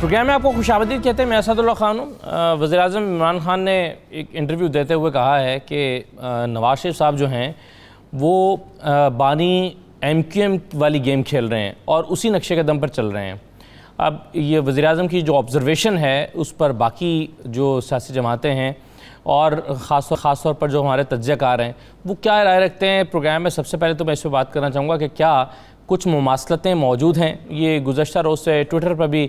Programme میں آپ کو خوش آمدید کہتے ہیں. میں اسد اللہ خان ہوں. وزیر اعظم عمران خان نے ایک انٹرویو دیتے ہوئے کہا ہے کہ نواز شریف صاحب جو ہیں وہ بانی ایم کیو ایم والی گیم کھیل رہے ہیں اور اسی نقشے کے دم پر چل رہے ہیں. اب یہ وزیر اعظم کی جو آبزرویشن ہے اس پر باقی جو سیاسی جماعتیں ہیں اور خاص طور پر جو ہمارے تجزیہ کار ہیں وہ کیا رائے رکھتے ہیں پروگرام میں. سب سے پہلے تو میں اس پہ بات کرنا چاہوں گا کہ کیا کچھ مماثلتیں موجود ہیں. یہ گزشتہ روز سے ٹویٹر پر بھی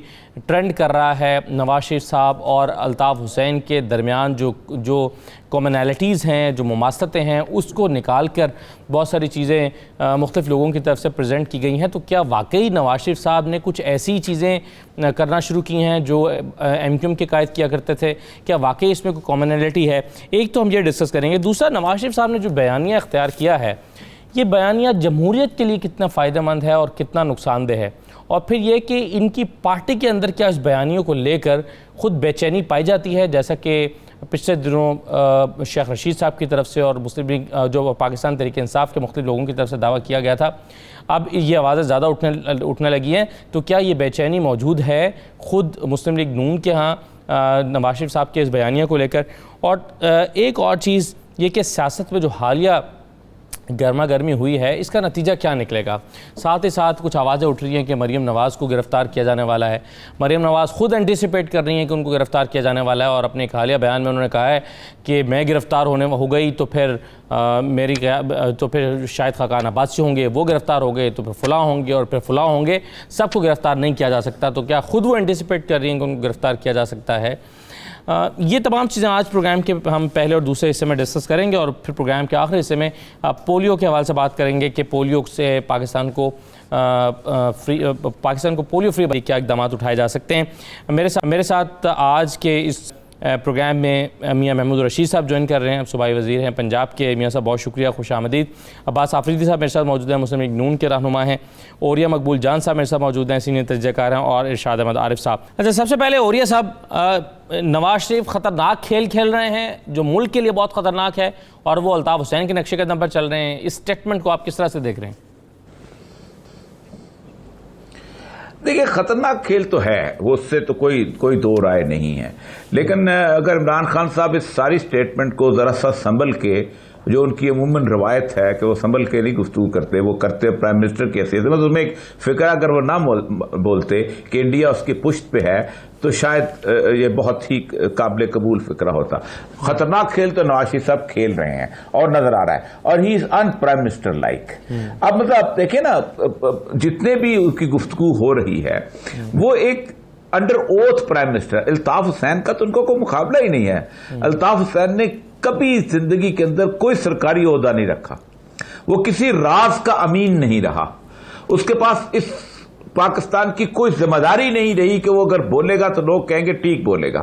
ٹرینڈ کر رہا ہے. نواز شریف صاحب اور الطاف حسین کے درمیان جو کامنالٹیز ہیں, جو مماثلتیں ہیں, اس کو نکال کر بہت ساری چیزیں مختلف لوگوں کی طرف سے پریزنٹ کی گئی ہیں. تو کیا واقعی نواز شریف صاحب نے کچھ ایسی چیزیں کرنا شروع کی ہیں جو ایم کیو ایم کے قائد کیا کرتے تھے؟ کیا واقعی اس میں کوئی کامنالٹی ہے؟ ایک تو ہم یہ ڈسکس کریں گے. دوسرا, نواز شریف صاحب نے جو بیانیہ اختیار کیا ہے یہ بیانیہ جمہوریت کے لیے کتنا فائدہ مند ہے اور کتنا نقصان دہ ہے؟ اور پھر یہ کہ ان کی پارٹی کے اندر کیا اس بیانیوں کو لے کر خود بے چینی پائی جاتی ہے, جیسا کہ پچھلے دنوں شیخ رشید صاحب کی طرف سے اور مسلم لیگ جو پاکستان تحریک انصاف کے مختلف لوگوں کی طرف سے دعویٰ کیا گیا تھا. اب یہ آوازیں زیادہ اٹھنے لگی ہیں. تو کیا یہ بے چینی موجود ہے خود مسلم لیگ نون کے ہاں نواز شریف صاحب کے اس بیانیہ کو لے کر؟ اور ایک اور چیز یہ کہ سیاست میں جو حالیہ گرما گرمی ہوئی ہے اس کا نتیجہ کیا نکلے گا؟ ساتھ ہی ساتھ کچھ آوازیں اٹھ رہی ہیں کہ مریم نواز کو گرفتار کیا جانے والا ہے. مریم نواز خود اینٹیسپیٹ کر رہی ہیں کہ ان کو گرفتار کیا جانے والا ہے اور اپنے ایک حالیہ بیان میں انہوں نے کہا ہے کہ میں گرفتار ہو گئی تو پھر شاہد خاقان عباسی ہوں گے, وہ گرفتار ہو گئے تو پھر فلاں ہوں گے اور پھر فلاں ہوں گے, سب کو گرفتار نہیں کیا جا سکتا. تو کیا خود وہ اینٹیسپیٹ کر رہی ہیں کہ ان کو گرفتار کیا جا سکتا ہے؟ یہ تمام چیزیں آج پروگرام کے ہم پہلے اور دوسرے حصے میں ڈسکس کریں گے اور پھر پروگرام کے آخری حصے میں پولیو کے حوالے سے بات کریں گے کہ پولیو سے پاکستان کو پولیو فری کیا اقدامات اٹھائے جا سکتے ہیں. میرے ساتھ آج کے اس پروگرام میں میاں محمود رشید صاحب جوائن کر رہے ہیں, صوبائی وزیر ہیں پنجاب کے. میاں صاحب بہت شکریہ, خوش آمدید. عباس آفریدی صاحب میرے ساتھ موجود ہیں, مسلم لیگ نون کے رہنما ہیں. اوریہ مقبول جان صاحب میرے ساتھ موجود ہیں, سینئر تجزیہ کار ہیں. اور ارشاد احمد عارف صاحب. اچھا, سب سے پہلے اوریہ صاحب, نواز شریف خطرناک کھیل رہے ہیں جو ملک کے لیے بہت خطرناک ہے اور وہ الطاف حسین کے نقشے قدم پر چل رہے ہیں. اس اسٹیٹمنٹ کو آپ کس طرح سے دیکھ رہے ہیں؟ دیکھیں, خطرناک کھیل تو ہے, وہ اس سے تو کوئی دو رائے نہیں ہے. لیکن اگر عمران خان صاحب اس ساری سٹیٹمنٹ کو ذرا سا سنبھل کے, جو ان کی عموماً روایت ہے کہ وہ سنبھل کے نہیں گفتگو کرتے, وہ کرتے پرائم منسٹر کی حیثیت سے, اس میں ایک فکر اگر وہ نہ بولتے کہ انڈیا اس کی پشت پہ ہے تو شاید یہ بہت ہی قابل قبول فکرہ ہوتا. خطرناک کھیل تو نواز شریف صاحب کھیل رہے ہیں اور نظر آ رہا ہے, اور ہی از ان پرائم منسٹر لائک. اب مطلب آپ دیکھیں نا, جتنے بھی ان کی گفتگو ہو رہی ہے وہ ایک under oath prime minister. Altaf Hussain کا تو ان کو کوئی مقابلہ ہی نہیں ہے. الطاف حسین نے کبھی زندگی کے اندر کوئی سرکاری عہدہ نہیں رکھا, وہ کسی راز کا امین نہیں رہا, اس کے پاس اس پاکستان کی کوئی ذمہ داری نہیں رہی کہ وہ اگر بولے گا تو لوگ کہیں گے ٹھیک بولے گا,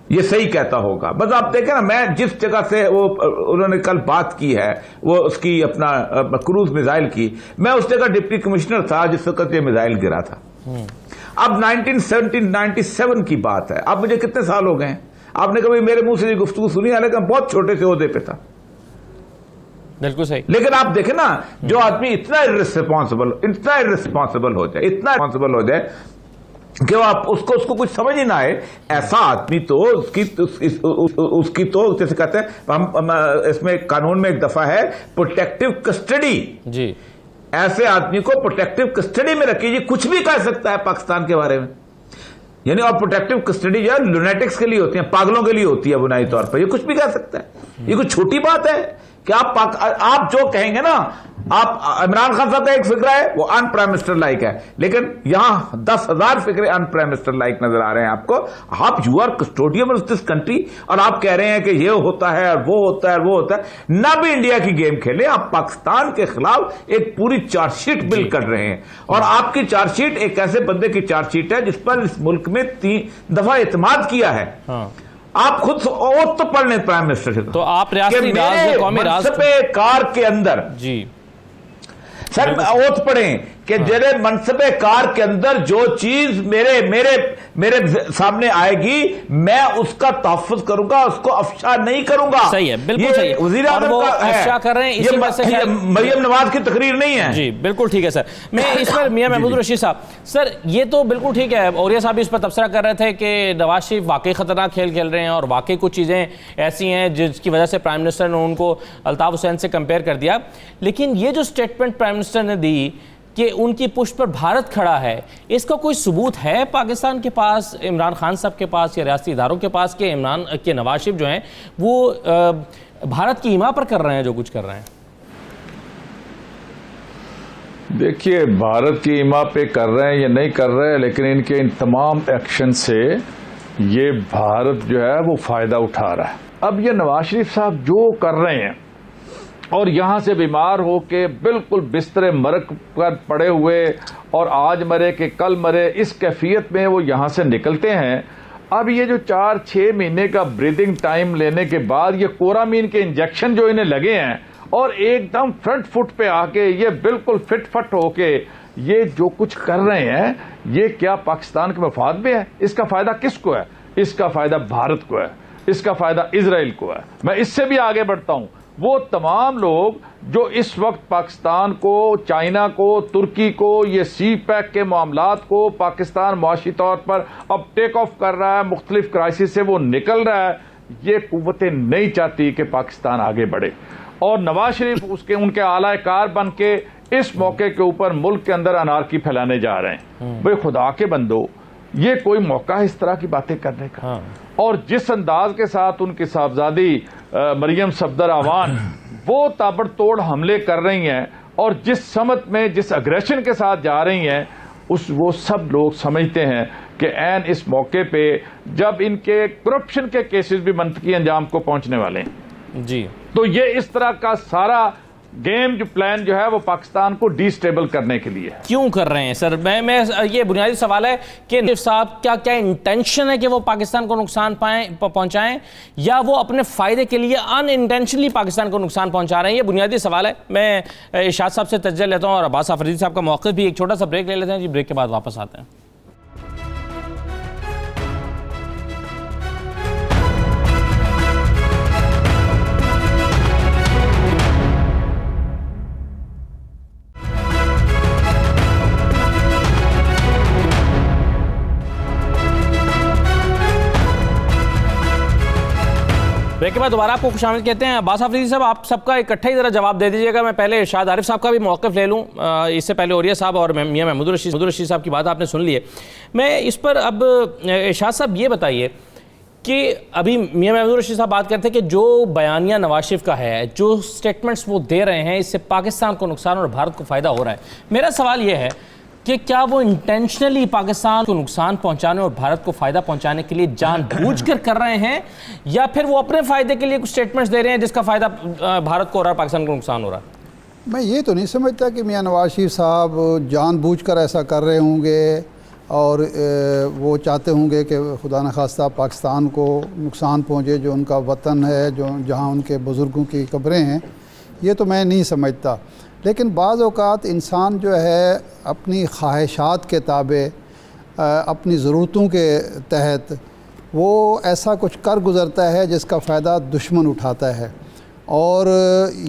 یہ صحیح کہتا ہوگا. بس آپ دیکھیں نا, میں جس جگہ سے وہ انہوں نے کل بات کی ہے وہ اس کی اپنا کروز میزائل کی, میں اس جگہ ڈپٹی کمشنر تھا جس وقت یہ میزائل گرا تھا. اب 1997 کی بات ہے, اب مجھے کتنے سال ہو گئے ہیں, آپ نے کبھی میرے منہ سے یہ گفتگو سنی ہے؟ لیکن بہت چھوٹے سے عہدے پہ تھا. بالکل صحیح. لیکن آپ دیکھیں نا, جو آدمی اتنا irresponsible ہو جائے کہ آپ اس کو کچھ سمجھ ہی نہ آئے, ایسا آدمی تو اس کی تو جیسے کہتے ہیں اس میں قانون میں ایک دفعہ ہے پروٹیکٹیو کسٹڈی. جی, ایسے آدمی کو پروٹیکٹیو کسٹڈی میں رکھیے, یہ کچھ بھی کہہ سکتا ہے پاکستان کے بارے میں. یعنی اور پروٹیکٹیو کسٹڈی جو ہے لونیٹکس کے لیے ہوتی ہے, پاگلوں کے لیے ہوتی ہے بنیادی طور پر. یہ کچھ بھی کہہ سکتا ہے, یہ کوئی چھوٹی بات ہے کہ آپ جو کہیں گے نا, آپ عمران خان صاحب کا ایک فکرہ ہے وہ ان پرائم منسٹر لائک ہے, لیکن یہاں 10,000 فکرے ان پرائم منسٹر لائک نظر آ رہے ہیں آپ کو. آپ you are custodian of this country اور آپ کہہ رہے ہیں کہ یہ ہوتا ہے اور وہ ہوتا ہے اور وہ ہوتا ہے. نہ بھی انڈیا کی گیم کھیلے, آپ پاکستان کے خلاف ایک پوری چارج شیٹ بل کر رہے ہیں, اور آپ کی چارج شیٹ ایک ایسے بندے کی چارج شیٹ ہے جس پر اس ملک میں 3 دفعہ اعتماد کیا ہے. آپ خود اوت تو پڑھ لیں پرائم منسٹر سے, تو آپ ریاستی راز قومی راز کار کے اندر جی سر اوت پڑھیں کہ میرے منصب کار کے اندر جو چیز میرے سامنے آئے گی میں اس کا تحفظ کروں گا، اس کو افشا نہیں کروں گا۔ صحیح ہے، بالکل صحیح ہے، وزیر اعظم کا افشا کر رہے ہیں، اسی وجہ سے مریم نواز کی تقریر نہیں ہے۔ جی بالکل ٹھیک ہے سر۔ میں اس پر میاں محمود الرشید صاحب، سر یہ تو بالکل ٹھیک ہے، اوریہ صاحب اس پر تبصرہ کر رہے تھے کہ نواز شریف واقعی خطرناک کھیل کھیل رہے ہیں اور واقعی کچھ چیزیں ایسی ہیں جس کی وجہ سے پرائم منسٹر نے ان کو الطاف حسین سے کمپیئر کر دیا، لیکن یہ جو سٹیٹمنٹ پرائم منسٹر نے دی کہ ان کی پشت پر بھارت کھڑا ہے، اس کا کوئی ثبوت ہے پاکستان کے پاس، عمران خان صاحب کے پاس یا ریاستی اداروں کے پاس کہ نواز شریف جو ہیں وہ بھارت کی حمایت پر کر رہے ہیں جو کچھ کر رہے ہیں؟ دیکھیے بھارت کی حمایت پہ کر رہے ہیں یا نہیں کر رہے ہیں، لیکن ان کے ان تمام ایکشن سے یہ بھارت جو ہے وہ فائدہ اٹھا رہا ہے۔ اب یہ نواز شریف صاحب جو کر رہے ہیں اور یہاں سے بیمار ہو کے بالکل بستر مرگ پر پڑے ہوئے اور آج مرے کہ کل مرے اس کیفیت میں وہ یہاں سے نکلتے ہیں، اب یہ جو 4-6 مہینے کا بریدنگ ٹائم لینے کے بعد یہ کورامین کے انجیکشن جو انہیں لگے ہیں اور ایک دم فرنٹ فٹ پہ آ کے یہ بالکل فٹ فٹ ہو کے یہ جو کچھ کر رہے ہیں، یہ کیا پاکستان کے مفاد میں ہے؟ اس کا فائدہ کس کو ہے؟ اس کا فائدہ بھارت کو ہے، اس کا فائدہ اسرائیل کو ہے۔ میں اس سے بھی آگے بڑھتا ہوں، وہ تمام لوگ جو اس وقت پاکستان کو، چائنا کو، ترکی کو، یہ سی پیک کے معاملات کو پاکستان معاشی طور پر اب ٹیک آف کر رہا ہے، مختلف کرائسس سے وہ نکل رہا ہے، یہ قوتیں نہیں چاہتی کہ پاکستان آگے بڑھے، اور نواز شریف ان کے اعلی کار بن کے اس موقع کے اوپر ملک کے اندر انارکی پھیلانے جا رہے ہیں۔ بھئی خدا کے بندو، یہ کوئی موقع ہے اس طرح کی باتیں کرنے کا؟ اور جس انداز کے ساتھ ان کی صاحبزادی مریم صفدر اعوان وہ تابڑ توڑ حملے کر رہی ہیں اور جس سمت میں جس اگریشن کے ساتھ جا رہی ہیں، وہ سب لوگ سمجھتے ہیں کہ عین اس موقع پہ جب ان کے کرپشن کے کیسز بھی منطقی انجام کو پہنچنے والے ہیں، جی تو یہ اس طرح کا سارا گیم جو پلان جو ہے وہ پاکستان کو ڈی سٹیبل کرنے کے لیے کیوں کر رہے ہیں سر؟ میں یہ بنیادی سوال ہے کہ نواز صاحب کیا انٹینشن ہے کہ وہ پاکستان کو نقصان پہنچائیں یا وہ اپنے فائدے کے لیے ان انٹینشنلی پاکستان کو نقصان پہنچا رہے ہیں؟ یہ بنیادی سوال ہے۔ میں ارشاد صاحب سے تجزیہ لیتا ہوں اور عباس آفریدی صاحب کا موقف بھی۔ ایک چھوٹا سا بریک لے لیتے ہیں جی، بریک کے بعد واپس آتے ہیں۔ بریک کے بعد دوبارہ آپ کو خوش آمدید کہتے ہیں۔ عباس آفریدی صاحب، آپ سب کا اکٹھا ہی ذرا جواب دے دیجیے گا۔ میں پہلے ارشاد عارف صاحب کا بھی موقف لے لوں، اس سے پہلے اوریہ صاحب اور میاں محمود الرشید صاحب کی بات آپ نے سن لی ہے۔ میں اس پر اب ارشاد صاحب یہ بتائیے کہ ابھی میاں محمود الرشید صاحب بات کرتے ہیں کہ جو بیانیہ نواز شریف کا ہے، جو سٹیٹمنٹس وہ دے رہے ہیں، اس سے پاکستان کو نقصان اور بھارت کو فائدہ ہو رہا ہے۔ میرا سوال یہ ہے کہ کیا وہ انٹینشنلی پاکستان کو نقصان پہنچانے اور بھارت کو فائدہ پہنچانے کے لیے جان بوجھ کر رہے ہیں، یا پھر وہ اپنے فائدے کے لیے کچھ سٹیٹمنٹس دے رہے ہیں جس کا فائدہ بھارت کو ہو رہا ہے، پاکستان کو نقصان ہو رہا ہے؟ میں یہ تو نہیں سمجھتا کہ میاں نواز شریف صاحب جان بوجھ کر ایسا کر رہے ہوں گے اور وہ چاہتے ہوں گے کہ خدا نخواستہ پاکستان کو نقصان پہنچے، جو ان کا وطن ہے، جو جہاں ان کے بزرگوں کی قبریں ہیں۔ یہ تو میں نہیں سمجھتا، لیکن بعض اوقات انسان جو ہے اپنی خواہشات کے تابع، اپنی ضرورتوں کے تحت وہ ایسا کچھ کر گزرتا ہے جس کا فائدہ دشمن اٹھاتا ہے، اور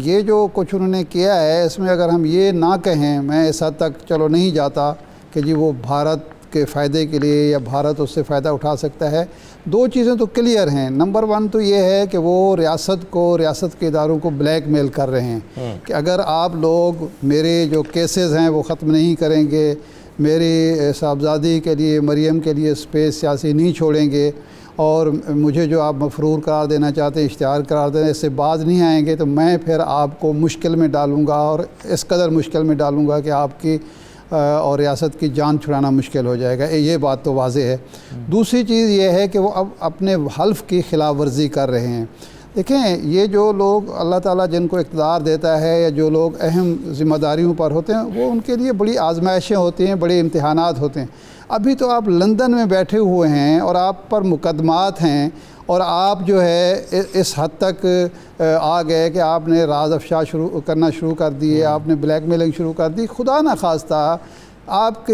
یہ جو کچھ انہوں نے کیا ہے اس میں اگر ہم یہ نہ کہیں، میں اس حد تک چلو نہیں جاتا کہ جی وہ بھارت کے فائدے کے لیے یا بھارت اس سے فائدہ اٹھا سکتا ہے۔ دو چیزیں تو کلیئر ہیں۔ نمبر 1 تو یہ ہے کہ وہ ریاست کے اداروں کو بلیک میل کر رہے ہیں کہ اگر آپ لوگ میرے جو کیسز ہیں وہ ختم نہیں کریں گے، میری صاحبزادی کے لیے، مریم کے لیے سپیس سیاسی نہیں چھوڑیں گے، اور مجھے جو آپ مفرور قرار دینا چاہتے ہیں، اشتہار قرار دینا، اس سے باز نہیں آئیں گے تو میں پھر آپ کو مشکل میں ڈالوں گا، اور اس قدر مشکل میں ڈالوں گا کہ آپ کی اور ریاست کی جان چھڑانا مشکل ہو جائے گا۔ یہ بات تو واضح ہے۔ دوسری چیز یہ ہے کہ وہ اب اپنے حلف کی خلاف ورزی کر رہے ہیں۔ دیکھیں، یہ جو لوگ اللہ تعالیٰ جن کو اقتدار دیتا ہے یا جو لوگ اہم ذمہ داریوں پر ہوتے ہیں، وہ ان کے لیے بڑی آزمائشیں ہوتی ہیں، بڑے امتحانات ہوتے ہیں۔ ابھی تو آپ لندن میں بیٹھے ہوئے ہیں اور آپ پر مقدمات ہیں، اور آپ جو ہے اس حد تک آ گئے کہ آپ نے راز افشا کرنا شروع کر دیے، آپ نے بلیک میلنگ شروع کر دی، خدا نہ خواستہ آپ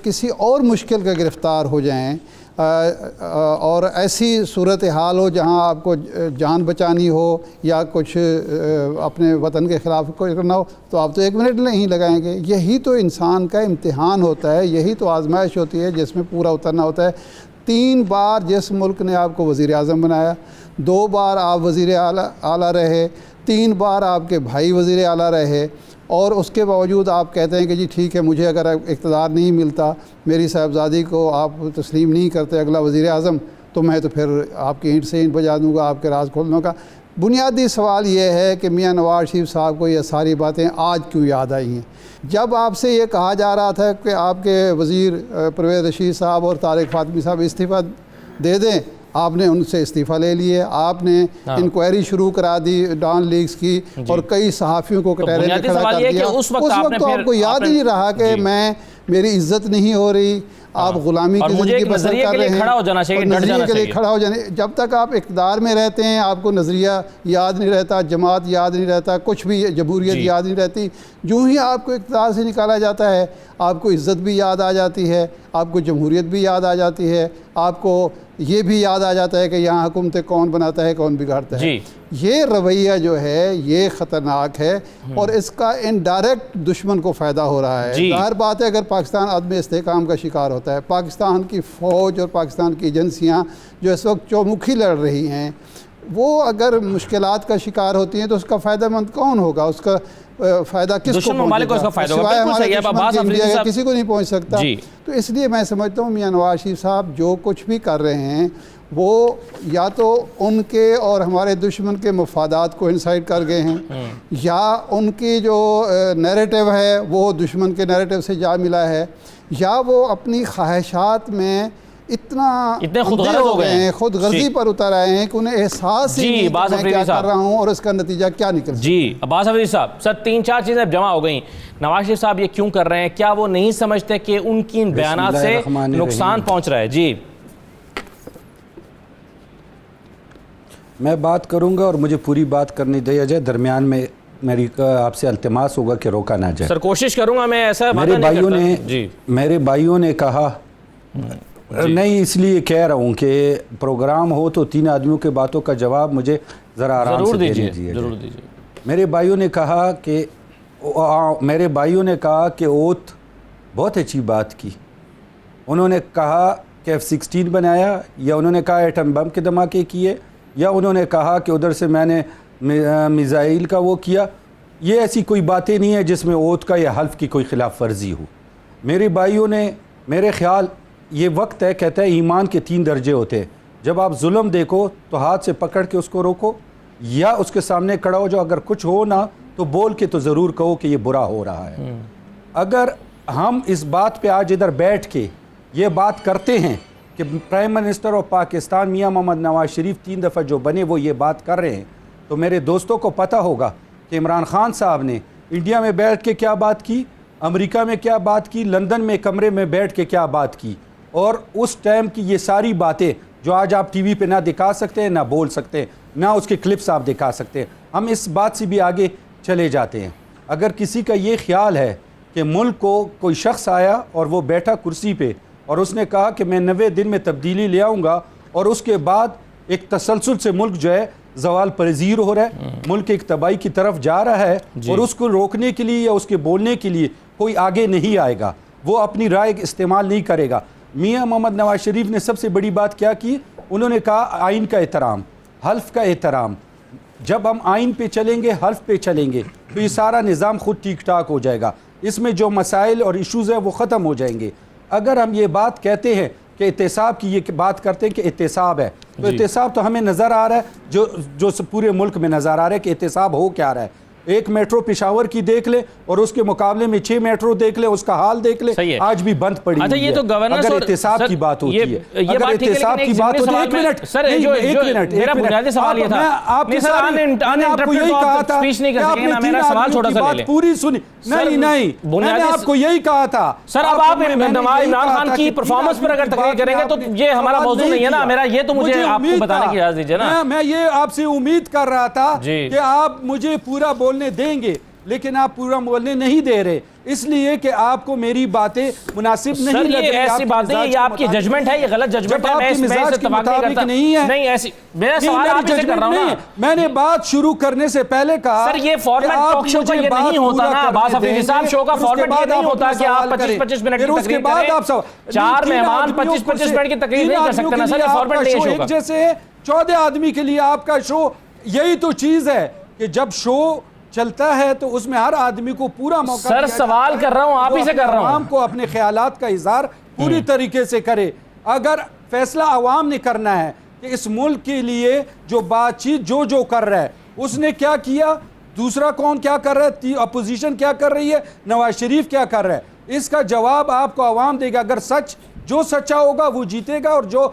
کسی اور مشکل کا گرفتار ہو جائیں اور ایسی صورتحال ہو جہاں آپ کو جان بچانی ہو یا کچھ اپنے وطن کے خلاف کوئی کرنا ہو، تو آپ تو 1 منٹ نہیں لگائیں گے۔ یہی تو انسان کا امتحان ہوتا ہے، یہی تو آزمائش ہوتی ہے جس میں پورا اترنا ہوتا ہے۔ 3 بار جس ملک نے آپ کو وزیر اعظم بنایا، 2 بار آپ وزیر اعلیٰ رہے، 3 بار آپ کے بھائی وزیر اعلیٰ رہے، اور اس کے باوجود آپ کہتے ہیں کہ جی ٹھیک ہے، مجھے اگر اقتدار نہیں ملتا، میری صاحبزادی کو آپ تسلیم نہیں کرتے اگلا وزیر اعظم، تو میں تو پھر آپ کی اینٹ سے اینٹ بجا دوں گا آپ کے راز کھولنے کا۔ بنیادی سوال یہ ہے کہ میاں نواز شریف صاحب کو یہ ساری باتیں آج کیوں یاد آئی ہیں؟ جب آپ سے یہ کہا جا رہا تھا کہ آپ کے وزیر پرویز رشید صاحب اور طارق فاطمی صاحب استعفیٰ دے دیں، آپ نے ان سے استعفیٰ لے لیے، آپ نے انکوائری شروع کرا دی ڈان لیگز کی، اور کئی صحافیوں کو کٹہرے میں کھڑا کر دیا۔ اس وقت تو آپ کو یاد ہی نہیں رہا کہ میری عزت نہیں ہو رہی، آپ غلامی کی زندگی بسر کر رہے ہیں، نظریے کے لیے کھڑا ہو جانے۔ جب تک آپ اقتدار میں رہتے ہیں آپ کو نظریہ یاد نہیں رہتا، جماعت یاد نہیں رہتا، کچھ بھی جمہوریت یاد نہیں رہتی۔ جو ہی آپ کو اقتدار سے نکالا جاتا ہے آپ کو عزت بھی یاد آ جاتی ہے، آپ کو جمہوریت بھی یاد آ جاتی ہے، آپ کو یہ بھی یاد آ جاتا ہے کہ یہاں حکومتیں کون بناتا ہے کون بگاڑتا ہے۔ یہ رویہ جو ہے یہ خطرناک ہے، اور اس کا انڈائریکٹ دشمن کو فائدہ ہو رہا ہے۔ ظاہر بات ہے اگر پاکستان عدم استحکام کا شکار ہوتا ہے، پاکستان کی فوج اور پاکستان کی ایجنسیاں جو اس وقت چومکھی لڑ رہی ہیں، وہ اگر مشکلات کا شکار ہوتی ہیں تو اس کا فائدہ مند کون ہوگا؟ اس کا فائدہ کس کو پہنچے گا؟ سوائے ہمارے دشمن کے کسی کو نہیں پہنچ سکتا۔ تو اس لیے میں سمجھتا ہوں میاں نواز شریف صاحب جو کچھ بھی کر رہے ہیں وہ یا تو ان کے اور ہمارے دشمن کے مفادات کو انسائٹ کر گئے ہیں، یا ان کی جو نیریٹو ہے وہ دشمن کے نیریٹو سے جا ملا ہے، یا وہ اپنی خواہشات میں اتنے خود غرض ہو گئے ہیں، خود غرضی پر اتر آئے ہیں کہ انہیں احساس ہی نہیں کہ میں کیا کر رہا ہوں اور اس کا نتیجہ کیا نکل سکتا ہے۔ جی عباس افریدی صاحب، سر 3-4 چیزیں اب جمع ہو گئیں۔ نواز شریف صاحب یہ کیوں کر رہے ہیں؟ کیا وہ نہیں سمجھتے کہ ان کی ان بیانات سے نقصان پہنچ رہا ہے؟ جی میں بات کروں گا اور مجھے پوری بات کرنی دیا جائے، درمیان میں میری آپ سے التماس ہوگا کہ روکا نہ جائے۔ سر کوشش کروں گا، میں ایسا میرے بھائیوں نے کہا، نہیں اس لیے کہہ رہا ہوں کہ پروگرام ہو تو 3 آدمیوں کے باتوں کا جواب مجھے ذرا آرام سے دیجیے۔ میرے بھائیوں نے کہا کہ اوت بہت اچھی بات کی، انہوں نے کہا کہ F-16 بنایا، یا انہوں نے کہا ایٹم بم کے دھماکے کیے، یا انہوں نے کہا کہ ادھر سے میں نے میزائل کا وہ کیا۔ یہ ایسی کوئی باتیں نہیں ہے جس میں اوت کا یا حلف کی کوئی خلاف ورزی ہو۔ میرے بھائیوں نے، میرے خیال یہ وقت ہے، کہتا ہے ایمان کے 3 درجے ہوتے ہیں۔ جب آپ ظلم دیکھو تو ہاتھ سے پکڑ کے اس کو روکو، یا اس کے سامنے کھڑا ہو جو اگر کچھ ہو نہ تو بول کے تو ضرور کہو کہ یہ برا ہو رہا ہے۔ اگر ہم اس بات پہ آج ادھر بیٹھ کے یہ بات کرتے ہیں کہ پرائم منسٹر آف پاکستان میاں محمد نواز شریف 3 دفعہ جو بنے وہ یہ بات کر رہے ہیں، تو میرے دوستوں کو پتہ ہوگا کہ عمران خان صاحب نے انڈیا میں بیٹھ کے کیا بات کی، امریکہ میں کیا بات کی، لندن میں کمرے میں بیٹھ کے کیا بات کی، اور اس ٹائم کی یہ ساری باتیں جو آج آپ ٹی وی پہ نہ دکھا سکتے ہیں، نہ بول سکتے ہیں، نہ اس کے کلپس آپ دکھا سکتے ہیں۔ ہم اس بات سے بھی آگے چلے جاتے ہیں۔ اگر کسی کا یہ خیال ہے کہ ملک کو کوئی شخص آیا اور وہ بیٹھا کرسی پہ اور اس نے کہا کہ میں 90 دن میں تبدیلی لے آؤں گا، اور اس کے بعد ایک تسلسل سے ملک جو ہے زوال پذیر ہو رہا ہے، ملک ایک تباہی کی طرف جا رہا ہے، اور اس کو روکنے کے لیے یا اس کے بولنے کے لیے کوئی آگے نہیں آئے گا، وہ اپنی رائے استعمال نہیں کرے گا۔ میاں محمد نواز شریف نے سب سے بڑی بات کیا کی؟ انہوں نے کہا آئین کا احترام، حلف کا احترام۔ جب ہم آئین پہ چلیں گے، حلف پہ چلیں گے، تو یہ سارا نظام خود ٹھیک ٹھاک ہو جائے گا، اس میں جو مسائل اور ایشوز ہیں وہ ختم ہو جائیں گے۔ اگر ہم یہ بات کہتے ہیں کہ احتساب کی، یہ بات کرتے ہیں کہ احتساب ہے، تو احتساب تو ہمیں نظر آ رہا ہے، جو پورے ملک میں نظر آ رہا ہے کہ احتساب ہو کیا رہا ہے۔ ایک میٹرو پشاور کی دیکھ لے اور اس کے مقابلے میں 6 میٹرو دیکھ لے, اس کا حال دیکھ لے, آج بھی بند پڑی ہوئی ہے. یہ تو گورننس اگر احتساب کی بات ہوتی ہے, اگر احتساب کی بات ہوتی ہے, ایک منٹ میرا بنیادی سوال یہ تھا, آپ نے آپ کو یہی کہا تھا کہ آپ نے 3 آدمیوں کی بات پوری سنی. نہیں, میں نے آپ کو یہی کہا تھا. سر اب آپ عمران خان کی پرفارمنس پر اگر تقریر کریں گے تو یہ ہمارا موضوع نہیں ہے نا, میرا یہ تو مجھے آپ کو بتانے کی اجازت دیجیے نا. میں یہ آپ سے امید کر رہا تھا کہ آپ مجھے پورا بولنے دیں گے, لیکن آپ پورا بولنے نہیں دے رہے, اس لیے کہ آپ کو میری باتیں مناسب نہیں لگ رہی. سر یہ ایسی باتیں, یہ آپ کی ججمنٹ ہے, یہ غلط ججمنٹ ہے, میں اس سے اتفاق نہیں کرتا. نہیں ایسی, میرا سوال آپ سے کر رہا ہوں نا. میں نے بات شروع کرنے سے پہلے کہا سر یہ فارمیٹ ٹاک شو کا یہ نہیں ہوتا نا, عباس حفیظی صاحب, شو کا فارمیٹ یہ نہیں ہوتا کہ آپ 25-25 منٹ کی تقریر کریں, 4 مہمان 25-25 منٹ کی تقریر نہیں کر سکتے نا سر, یہ فارمیٹ نہیں ہے شو کا. جیسے 14 آدمی کے لیے آپ کا شو, یہی تو چیز ہے کہ جب شو چلتا ہے تو اس میں ہر آدمی کو پورا موقع. سر سوال کر رہا ہوں, آپ ہی سے کر رہا ہوں. عوام کو اپنے خیالات کا اظہار پوری طریقے سے کرے. اگر فیصلہ عوام نے کرنا ہے کہ اس ملک کے لیے جو بات چیت جو کر رہا ہے, اس نے کیا کیا, دوسرا کون کیا کر رہا ہے, اپوزیشن کیا کر رہی ہے, نواز شریف کیا کر رہا ہے, اس کا جواب آپ کو عوام دے گا. اگر جو سچا ہوگا وہ جیتے گا, اور جو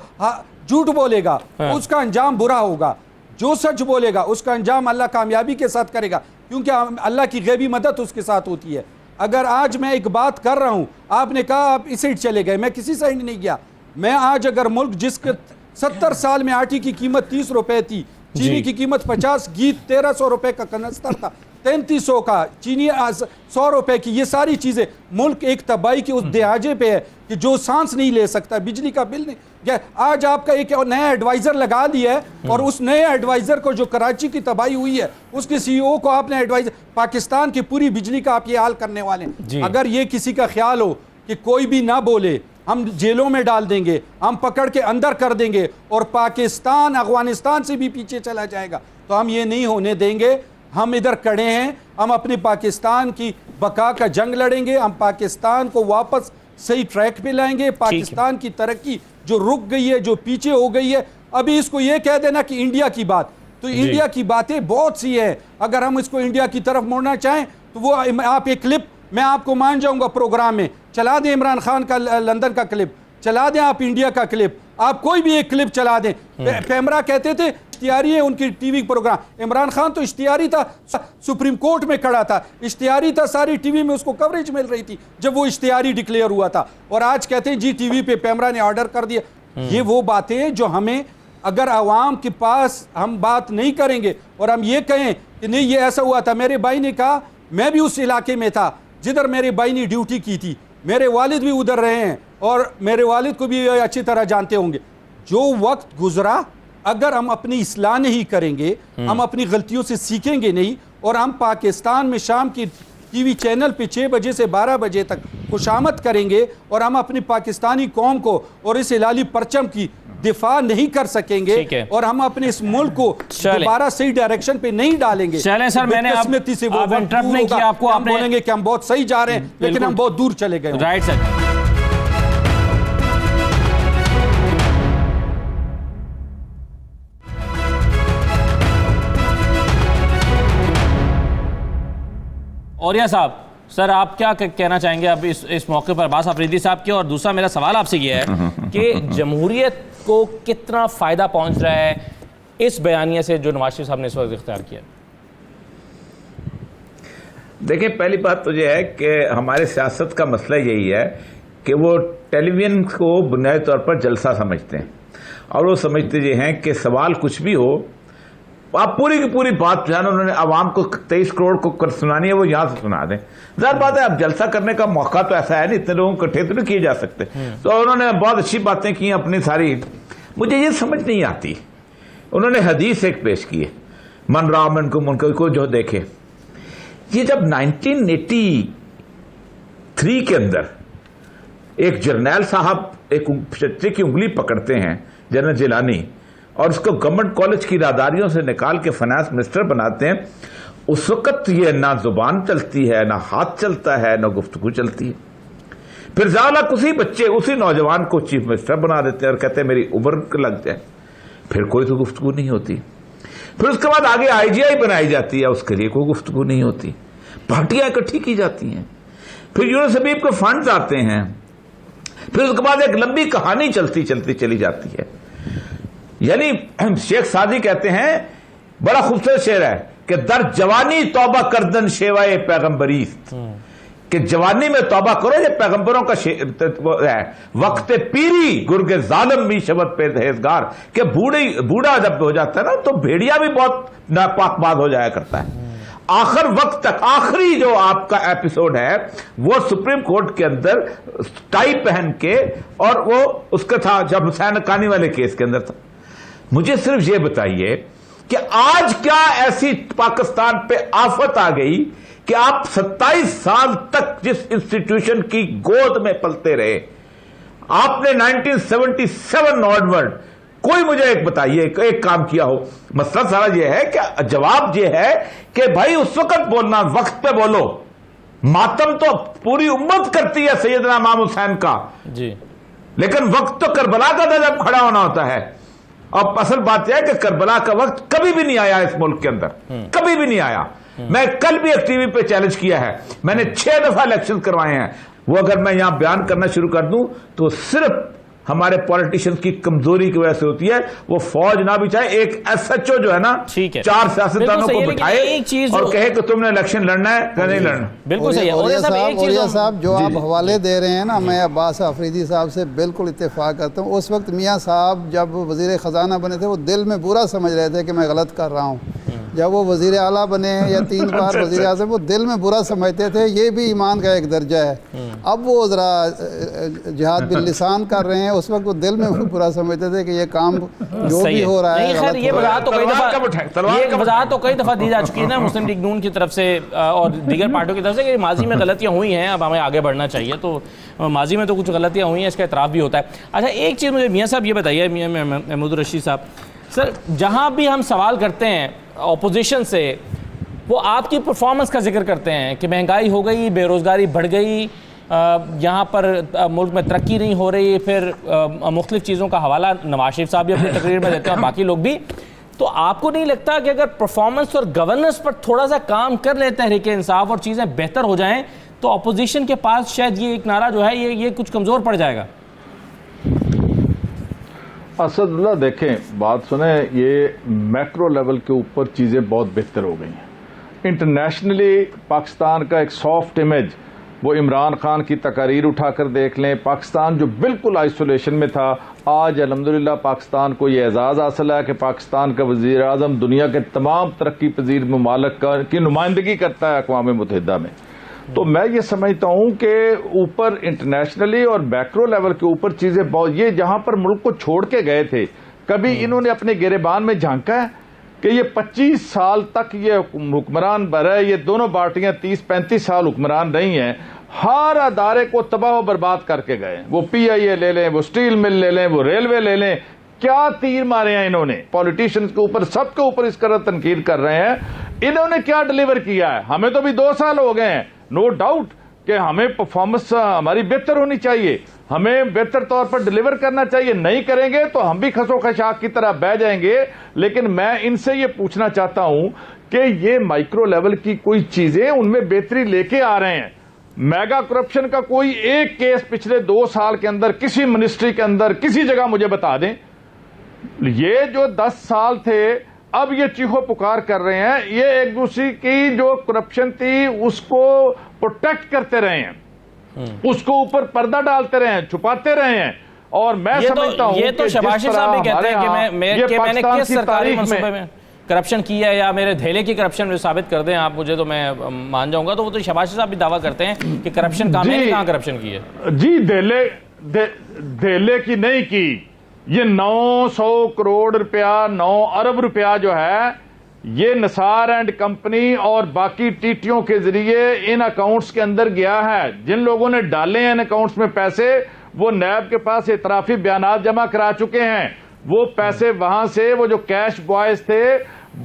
جھوٹ بولے گا اس کا انجام برا ہوگا. جو سچ بولے گا اس کا انجام اللہ کامیابی کے ساتھ کرے گا, کیونکہ اللہ کی غیبی مدد اس کے ساتھ ہوتی ہے. اگر آج میں ایک بات کر رہا ہوں, آپ نے کہا آپ اس سائڈ چلے گئے, میں کسی سائڈ نہیں گیا. میں آج اگر ملک جس کے 70 سال میں آٹی کی قیمت 30 روپے تھی, چینی کی قیمت 50, گیت 1300 روپے کا کنستر تھا, 3300 کا, چینی 100 روپے کی, یہ ساری چیزیں, ملک ایک تباہی کے اس دہاجے پہ ہے کہ جو سانس نہیں لے سکتا, بجلی کا بل نہیں. آج آپ کا ایک نیا ایڈوائزر لگا دیا ہے, اور اس نئے ایڈوائزر کو, جو کراچی کی تباہی ہوئی ہے, اس کے سی او کو آپ نے ایڈوائزر, پاکستان کی پوری بجلی کا آپ یہ حال کرنے والے ہیں. اگر یہ کسی کا خیال ہو کہ کوئی بھی نہ بولے, ہم جیلوں میں ڈال دیں گے, ہم پکڑ کے اندر کر دیں گے, اور پاکستان افغانستان سے بھی پیچھے چلا جائے گا, تو ہم یہ نہیں ہونے دیں گے. ہم ادھر کڑے ہیں, ہم اپنے پاکستان کی بقا کا جنگ لڑیں گے, ہم پاکستان کو واپس صحیح ٹریک پہ لائیں گے. پاکستان کی ترقی جو رک گئی ہے, جو پیچھے ہو گئی ہے, ابھی اس کو یہ کہہ دینا کہ انڈیا کی بات, تو انڈیا کی باتیں بہت سی ہیں. اگر ہم اس کو انڈیا کی طرف موڑنا چاہیں تو وہ آپ ایک کلپ, میں آپ کو مان جاؤں گا پروگرام میں, چلا دیں عمران خان کا لندن کا کلپ, چلا دیں آپ انڈیا کا کلپ, آپ کوئی بھی ایک کلپ چلا دیں. پیمرا کہتے تھے اشتہاری ہے ان کی T V programme, Imran Khan تو اشتہاری تھا, سپریم کورٹ میں کھڑا تھا, اشتہاری تھا, ساری ٹی وی میں اس کو کوریج مل رہی تھی جب وہ اشتہاری ڈکلیئر ہوا تھا, اور آج کہتے ہیں جی ٹی وی پہ پیمرا نے آرڈر کر دیا. یہ وہ باتیں جو ہمیں, اگر عوام کے پاس ہم بات نہیں کریں گے اور ہم یہ کہیں کہ نہیں یہ ایسا ہوا تھا, میرے بھائی نے کہا, میں بھی اس علاقے میں تھا جدھر میرے بھائی نے ڈیوٹی کی تھی, میرے والد بھی ادھر رہے ہیں, اور میرے والد کو بھی اچھی طرح جانتے ہوں گے. جو وقت گزرا, اگر ہم اپنی اصلاح نہیں کریں گے, ہم اپنی غلطیوں سے سیکھیں گے نہیں, اور ہم پاکستان میں شام کی ٹی وی چینل پہ 6 بجے سے 12 بجے تک خوشامد کریں گے, اور ہم اپنی پاکستانی قوم کو اور اس ہلالی پرچم کی دفاع نہیں کر سکیں گے, اور ہم اپنے اس ملک کو دوبارہ صحیح ڈائریکشن پہ نہیں ڈالیں گے. چلیں سر, میں نے قسمتی سے وہ انٹرپٹ نہیں کیا آپ کو, ہم بولیں گے کہ ہم بہت صحیح جا رہے ہیں, لیکن ہم بہت دور چلے گئے. Right sir. اوریا صاحب, سر آپ کیا کہنا چاہیں گے اب اس موقع پر عباس آفریدی صاحب کے, اور دوسرا میرا سوال آپ سے یہ ہے کہ جمہوریت کو کتنا فائدہ پہنچ رہا ہے اس بیانیے سے جو نواز شریف صاحب نے اس وقت اختیار کیا؟ دیکھیں, پہلی بات تو یہ ہے کہ ہمارے سیاست کا مسئلہ یہی ہے کہ وہ ٹیلی ویژن کو بنیادی طور پر جلسہ سمجھتے ہیں, اور وہ سمجھتے یہ ہیں کہ سوال کچھ بھی ہو, آپ پوری کی پوری بات جو ہے نا, انہوں نے عوام کو 23 کروڑ کو سنانی ہے, وہ یہاں سے سنا دیں. ظاہر بات ہے, اب جلسہ کرنے کا موقع تو ایسا ہے نہیں, اتنے لوگوں کو اکٹھے تو نہیں کیے جا سکتے. تو انہوں نے بہت اچھی باتیں کی اپنی ساری. مجھے یہ سمجھ نہیں آتی, انہوں نے حدیث ایک پیش کی ہے, من رأى منکم منکرا کو جو دیکھے. یہ جب 1983 کے اندر ایک جرنیل صاحب ایک چچے کی انگلی پکڑتے ہیں, جنرل جیلانی, اور اس کو گورنمنٹ کالج کی راداریوں سے نکال کے فائنانس منسٹر بناتے ہیں, اس وقت یہ نہ زبان چلتی ہے, نہ ہاتھ چلتا ہے, نہ گفتگو چلتی ہے. پھر زالہ کسی بچے, اسی نوجوان کو چیف منسٹر بنا دیتے ہیں اور کہتے ہیں میری عمر لگ جائے, پھر کوئی تو گفتگو نہیں ہوتی. پھر اس کے بعد آگے IGI بنائی جاتی ہے, اس کے لیے کوئی گفتگو نہیں ہوتی. پارٹیاں اکٹھی کی جاتی ہیں, پھر یونس حبیب کے فنڈز آتے ہیں, پھر اس کے بعد ایک لمبی کہانی چلتی چلی جاتی ہے. یعنی شیخ سعدی کہتے ہیں, بڑا خوبصورت شعر ہے کہ در جوانی توبہ کردن شیوائے پیغمبریست, کہ جوانی میں توبہ کرو, یہ پیغمبروں کا ہے. وقت پیری گرگ ظالم می شبت پرہیزگار, کہ بوڑھا جب ہو جاتا ہے نا تو بھیڑیا بھی بہت ناپاک باد ہو جایا کرتا ہے. آخر وقت تک آخری جو آپ کا ایپیسوڈ ہے وہ سپریم کورٹ کے اندر ٹائی پہن کے, اور وہ اس کا تھا جب حسین حقانی والے کیس کے اندر تھا. مجھے صرف یہ بتائیے کہ آج کیا ایسی پاکستان پہ آفت آ گئی کہ آپ 27 سال تک جس انسٹیٹیوشن کی گود میں پلتے رہے, آپ نے 1977 آنورڈ کوئی مجھے ایک بتائیے ایک کام کیا ہو. مسئلہ سارا یہ ہے کہ جواب یہ ہے کہ بھائی اس وقت بولنا, وقت پہ بولو. ماتم تو پوری امت کرتی ہے سیدنا امام حسین کا جی, لیکن وقت تو کربلا کا تھا جب کھڑا ہونا ہوتا ہے. اور اصل بات یہ ہے کہ کربلا کا وقت کبھی بھی نہیں آیا اس ملک کے اندر, کبھی بھی نہیں آیا. میں کل بھی ایک ٹی وی پہ چیلنج کیا ہے, میں نے 6 دفعہ الیکشن کروائے ہیں. وہ اگر میں یہاں بیان کرنا شروع کر دوں تو صرف ہمارے پولیٹیشینز کی کمزوری کی وجہ سے ہوتی ہے. وہ فوج نہ بھی چاہے, ایک SHO جو ہے نا 4 سیاستدانوں کو بٹھائے اور کہے کہ تم نے الیکشن لڑنا ہے یا نہیں لڑنا. بالکل صحیح ہے. اولیاء صاحب جو آپ حوالے دے رہے ہیں نا, میں عباس آفریدی صاحب سے بالکل اتفاق کرتا ہوں. اس وقت میاں صاحب جب وزیر خزانہ بنے تھے وہ دل میں برا سمجھ رہے تھے کہ میں غلط کر رہا ہوں. جب وہ وزیر اعلیٰ بنے یا 3 بار وزیر اعظم, وہ دل میں برا سمجھتے تھے. یہ بھی ایمان کا ایک درجہ ہے. اب وہ ذرا جہاد باللسان کر رہے ہیں, اس وقت وہ دل میں برا سمجھتے تھے کہ یہ کام جو بھی ہو رہا ہے غلط. یہ وضاحت تو کئی دفعہ دی جا چکی ہے نا مسلم لیگ نون کی طرف سے اور دیگر پارٹیوں کی طرف سے کہ ماضی میں غلطیاں ہوئی ہیں, اب ہمیں آگے بڑھنا چاہیے. تو ماضی میں تو کچھ غلطیاں ہوئی ہیں, اس کا اعتراف بھی ہوتا ہے. اچھا ایک چیز مجھے میاں صاحب یہ بتائیے, میاں محمود الرشید صاحب, سر جہاں بھی ہم سوال کرتے ہیں اپوزیشن سے, وہ آپ کی پرفارمنس کا ذکر کرتے ہیں کہ مہنگائی ہو گئی, بے روزگاری بڑھ گئی, یہاں پر ملک میں ترقی نہیں ہو رہی, پھر مختلف چیزوں کا حوالہ نواز شریف صاحب بھی اپنی تقریر میں دیتے ہیں اور باقی لوگ بھی. تو آپ کو نہیں لگتا کہ اگر پرفارمنس اور گورننس پر تھوڑا سا کام کر لے تحریک انصاف اور چیزیں بہتر ہو جائیں تو اپوزیشن کے پاس شاید یہ ایک نعرہ جو ہے یہ کچھ کمزور پڑ جائے گا؟ اسد اللہ دیکھیں, بات سنیں, یہ میکرو لیول کے اوپر چیزیں بہت بہتر ہو گئی ہیں. انٹرنیشنلی پاکستان کا ایک سافٹ امیج, وہ عمران خان کی تقاریر اٹھا کر دیکھ لیں. پاکستان جو بالکل آئسولیشن میں تھا, آج الحمدللہ پاکستان کو یہ اعزاز حاصل ہے کہ پاکستان کا وزیر اعظم دنیا کے تمام ترقی پذیر ممالک کی نمائندگی کرتا ہے اقوام متحدہ میں. تو میں یہ سمجھتا ہوں کہ اوپر انٹرنیشنلی اور میکرو لیول کے اوپر چیزیں بہت, یہ جہاں پر ملک کو چھوڑ کے گئے تھے, کبھی انہوں نے اپنے گریبان میں جھانکا ہے کہ یہ 25 سال تک یہ حکمران برے, یہ دونوں پارٹیاں 30-35 سال حکمران رہی ہیں, ہر ادارے کو تباہ و برباد کر کے گئے. وہ PIA لے لیں, وہ اسٹیل مل لے لیں, وہ ریلوے لے لیں, کیا تیر مارے ہیں انہوں نے پولیٹیشنز کے اوپر, سب کے اوپر اس طرح تنقید کر رہے ہیں. انہوں نے کیا ڈیلیور کیا ہے؟ ہمیں تو بھی 2 سال ہو گئے ہیں, نو ڈاؤٹ کہ ہمیں پرفارمنس ہماری بہتر ہونی چاہیے, ہمیں بہتر طور پر ڈیلیور کرنا چاہیے. نہیں کریں گے تو ہم بھی خسو خشاک کی طرح بہ جائیں گے. لیکن میں ان سے یہ پوچھنا چاہتا ہوں کہ یہ مائکرو لیول کی کوئی چیزیں ان میں بہتری لے کے آ رہے ہیں. میگا کرپشن کا کوئی ایک کیس پچھلے 2 سال کے اندر کسی منسٹری کے اندر کسی جگہ مجھے بتا دیں. یہ جو 10 سال تھے اب یہ چیخو پکار کر رہے ہیں, یہ ایک دوسرے کی جو کرپشن تھی اس کو پروٹیکٹ کرتے رہے ہیں, اس کو اوپر پردہ ڈالتے رہے ہیں, چھپاتے رہے ہیں. اور میں سمجھتا ہوں یہ تو شہباز شریف صاحب بھی کہتے ہیں کہ میں نے کس سرکاری منصوبے میں کرپشن کی ہے یا میرے دھیلے کی کرپشن ثابت کر دیں آپ مجھے تو میں مان جاؤں گا. تو وہ تو شہباز صاحب بھی دعویٰ کرتے ہیں کہ کرپشن کا, میں نے کہاں کرپشن کی ہے. جی دھیلے کی نہیں کی, یہ 900 کروڑ روپیہ 9 ارب روپیہ جو ہے یہ نثار اینڈ کمپنی اور باقی ٹیٹیوں کے ذریعے ان اکاؤنٹس کے اندر گیا ہے. جن لوگوں نے ڈالے ہیں ان اکاؤنٹس میں پیسے, وہ نیب کے پاس اعترافی بیانات جمع کرا چکے ہیں. وہ پیسے وہاں سے, وہ جو کیش بوائز تھے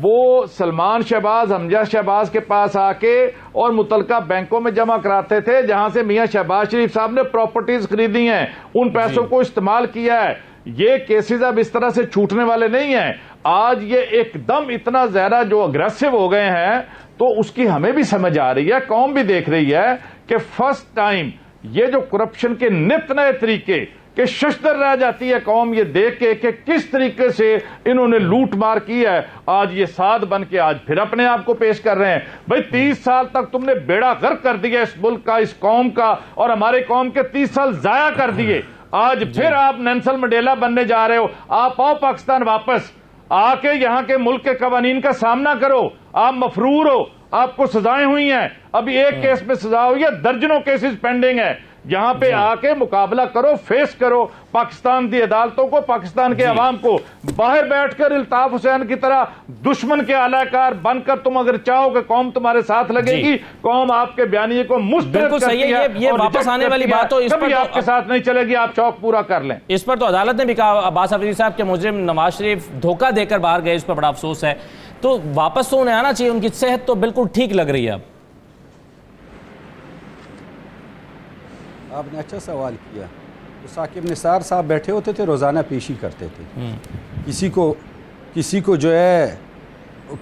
وہ سلمان شہباز, حمزہ شہباز کے پاس آ کے اور متعلقہ بینکوں میں جمع کراتے تھے, جہاں سے میاں شہباز شریف صاحب نے پراپرٹیز خریدی ہیں. ان پیسوں کو استعمال کیا ہے. یہ کیسز اب اس طرح سے چھوٹنے والے نہیں ہیں. آج یہ ایک دم اتنا زیادہ جو اگریسو ہو گئے ہیں تو اس کی ہمیں بھی سمجھ آ رہی ہے, قوم بھی دیکھ رہی ہے کہ فرسٹ ٹائم یہ جو کرپشن کے نت نئے طریقے کہ ششدر رہ جاتی ہے قوم یہ دیکھ کے کہ کس طریقے سے انہوں نے لوٹ مار کی ہے. آج یہ ساتھ بن کے آج پھر اپنے آپ کو پیش کر رہے ہیں. بھئی 30 سال تک تم نے بیڑا غرق کر دیا اس ملک کا, اس قوم کا, اور ہمارے قوم کے 30 سال ضائع کر دیے. آج پھر آپ نیلسن منڈیلا بننے جا رہے ہو. آپ آؤ پاکستان واپس, آ کے یہاں کے ملک کے قوانین کا سامنا کرو. آپ مفرور ہو, آپ کو سزائیں ہوئی ہیں, ابھی ایک کیس میں سزا ہوئی ہے, درجنوں کیسز پینڈنگ ہے. یہاں پہ آ کے مقابلہ کرو, فیس کرو پاکستان کی عدالتوں کو, پاکستان کے عوام کو. باہر بیٹھ کر الطاف حسین کی طرح دشمن کے اعلی کار بن کر تم اگر چاہو کہ قوم تمہارے ساتھ لگے گی, قوم آپ کے بیانیے کو مسترد کرتی ہے. یہ واپس آنے والی بات تو کبھی آپ کے ساتھ نہیں چلے گی, آپ شوق پورا کر لیں. اس پر تو عدالت نے بھی کہا, عباس آفریدی صاحب کے مجرم نواز شریف دھوکہ دے کر باہر گئے, اس پر بڑا افسوس ہے. تو واپس تو انہیں آنا چاہیے, ان کی صحت تو بالکل ٹھیک لگ رہی ہے اب. آپ نے اچھا سوال کیا. تو ثاقب نثار صاحب بیٹھے ہوتے تھے, روزانہ پیشی کرتے تھے. کسی کو جو ہے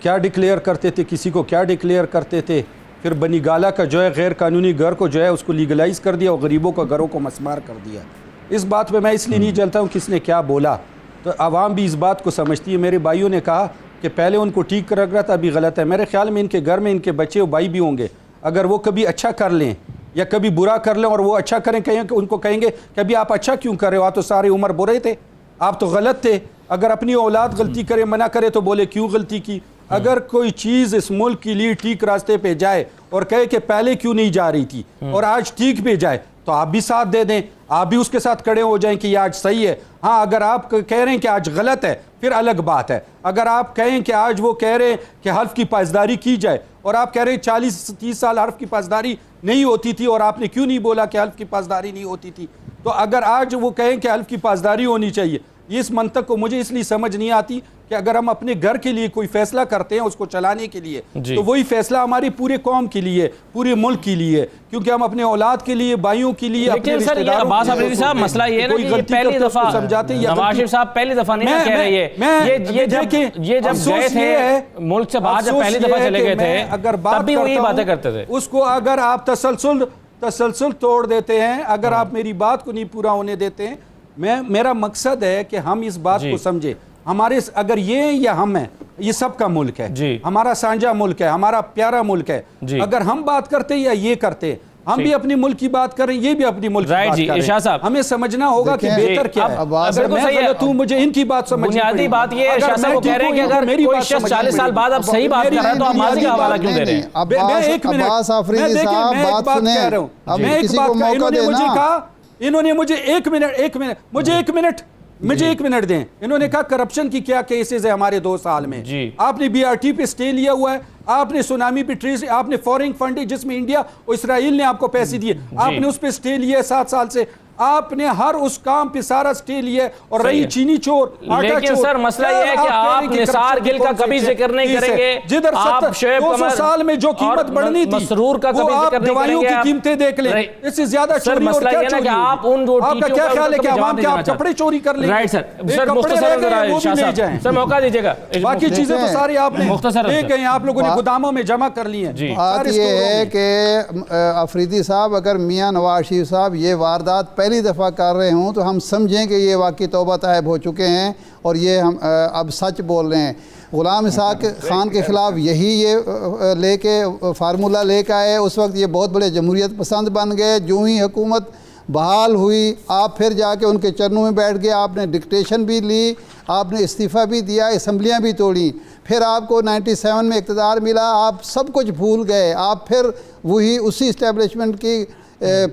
کیا ڈکلیئر کرتے تھے, کسی کو کیا ڈکلیئر کرتے تھے. پھر بنی گالہ کا جو ہے غیر قانونی گھر کو جو ہے اس کو لیگلائز کر دیا, اور غریبوں کا گھروں کو مسمار کر دیا. اس بات پہ میں اس لیے نہیں جلتا ہوں کس نے کیا بولا, تو عوام بھی اس بات کو سمجھتی ہے. میرے بھائیوں نے کہا کہ پہلے ان کو ٹھیک کر رہا تھا, ابھی غلط ہے. میرے خیال میں ان کے گھر میں ان کے بچے اور بھائی بھی ہوں گے, اگر وہ کبھی اچھا کر لیں یا کبھی برا کر لیں اور وہ اچھا کریں, کہیں کہ ان کو کہیں گے کہ ابھی آپ اچھا کیوں کر رہے ہو, آپ تو ساری عمر برے تھے, آپ تو غلط تھے. اگر اپنی اولاد غلطی کرے, منع کرے تو بولے کیوں غلطی کی. اگر کوئی چیز اس ملک کے لیے ٹھیک راستے پہ جائے اور کہے کہ پہلے کیوں نہیں جا رہی تھی اور آج ٹھیک پہ جائے, تو آپ بھی ساتھ دے دیں, آپ بھی اس کے ساتھ کھڑے ہو جائیں کہ یہ آج صحیح ہے. ہاں اگر آپ کہہ رہے ہیں کہ آج غلط ہے پھر الگ بات ہے. اگر آپ کہیں کہ آج وہ کہہ رہے ہیں کہ حلف کی پاسداری کی جائے, اور آپ کہہ رہے ہیں 40-30 سال حلف کی پاسداری نہیں ہوتی تھی, اور آپ نے کیوں نہیں بولا کہ حلف کی پاسداری نہیں ہوتی تھی. تو اگر آج وہ کہیں کہ حلف کی پاسداری ہونی چاہیے, اس منطق کو مجھے اس لیے سمجھ نہیں آتی کہ اگر ہم اپنے گھر کے لیے کوئی فیصلہ کرتے ہیں اس کو چلانے کے لیے, تو وہی فیصلہ ہماری پورے قوم کے لیے, پورے ملک کے لیے, کیونکہ ہم اپنے اولاد کے لیے, بھائیوں کے لیے, اپنے رشتہ داروں کے لیے. عباس آفریدی صاحب مسئلہ یہ ہے نا کہ پہلی دفعہ نواز شریف صاحب پہلی دفعہ نہیں کہہ رہے یہ جب گئے تھے ملک سے باہر, جب پہلی دفعہ چلے گئے تھے تب بھی وہی باتیں کرتے تھے. اس کو اگر آپ تسلسل توڑ دیتے ہیں, اگر آپ میری بات کو نہیں پورا ہونے دیتے ہیں, میرا مقصد ہے کہ ہم اس بات کو سمجھیں. ہمارے اگر یہ یا ہم ہیں, یہ سب کا ملک ہے, ہمارا سانجا ملک ہے, ہمارا پیارا ملک ہے. اگر ہم بات کرتے یا یہ کرتے, ہم بھی اپنی ملک کی بات کریں, یہ بھی اپنی ملک کی بات کریں, ہمیں سمجھنا ہوگا کہ بہتر کیا ہے. اگر میں غلط ہوں مجھے ان کی بات سمجھنی پڑے. بنیادی بات یہ ہے شاہ صاحب وہ کہہ رہے ہیں کہ اگر کوئی شخص 40 سال بعد اب صحیح بات کر رہا ہے تو آپ ماضی کا حوالہ کیوں دے رہے ہیں. عباس آفریدی صاحب بات سنیں, اب کسی کو موقع دینا. انہوں نے مجھے ایک منٹ دیں. انہوں نے کہا کرپشن کی کیا کیسز ہے ہمارے 2 سال میں. آپ نے بی آر ٹی پہ سٹے لیا ہوا ہے, آپ نے سونامی پہ ٹریس, آپ نے فورن فنڈ جس میں انڈیا اور اسرائیل نے آپ کو پیسے دیے, آپ نے اس پہ سٹے لیا ہے 7 سال سے. آپ نے ہر اس کام پہ سارا سٹے لیا ہے, اور رہی چینی چور, آٹا چور. لیکن سر مسئلہ یہ ہے کہ آپ نثار گل کا کبھی ذکر نہیں کریں گے. جدھر 200 سال میں جو قیمت بڑھنی تھی مسرور کا کبھی ذکر نہیں کریں گے. دوائیوں کی قیمتیں دیکھ لیں, اس سے زیادہ چوری اور کیا چوری ہوگی. آپ کا کیا خیال ہے کہ عوام کے آپ کپڑے چوری کر لیں گے؟ سر مختصر سر موقع دیجیے گا, باقی چیزیں تو ساری آپ نے دیکھ گئے, آپ لوگوں نے گوداموں میں جمع کر لی ہیں. بات یہ ہے کہ آفریدی صاحب اگر میاں نواز شریف صاحب یہ واردات پہلی دفعہ کر رہے ہوں تو ہم سمجھیں کہ یہ واقعی توبہ طائب ہو چکے ہیں اور یہ ہم اب سچ بول رہے ہیں. غلام اسحاق خان کے خلاف یہی یہ لے کے فارمولہ لے کے آئے, اس وقت یہ بہت بڑے جمہوریت پسند بن گئے. جو ہی حکومت بحال ہوئی آپ پھر جا کے ان کے چرنوں میں بیٹھ گئے, آپ نے ڈکٹیشن بھی لی, آپ نے استعفیٰ بھی دیا, اسمبلیاں بھی توڑیں, پھر آپ کو 97 میں اقتدار ملا, آپ سب کچھ بھول گئے, آپ پھر وہی اسی اسٹیبلشمنٹ کی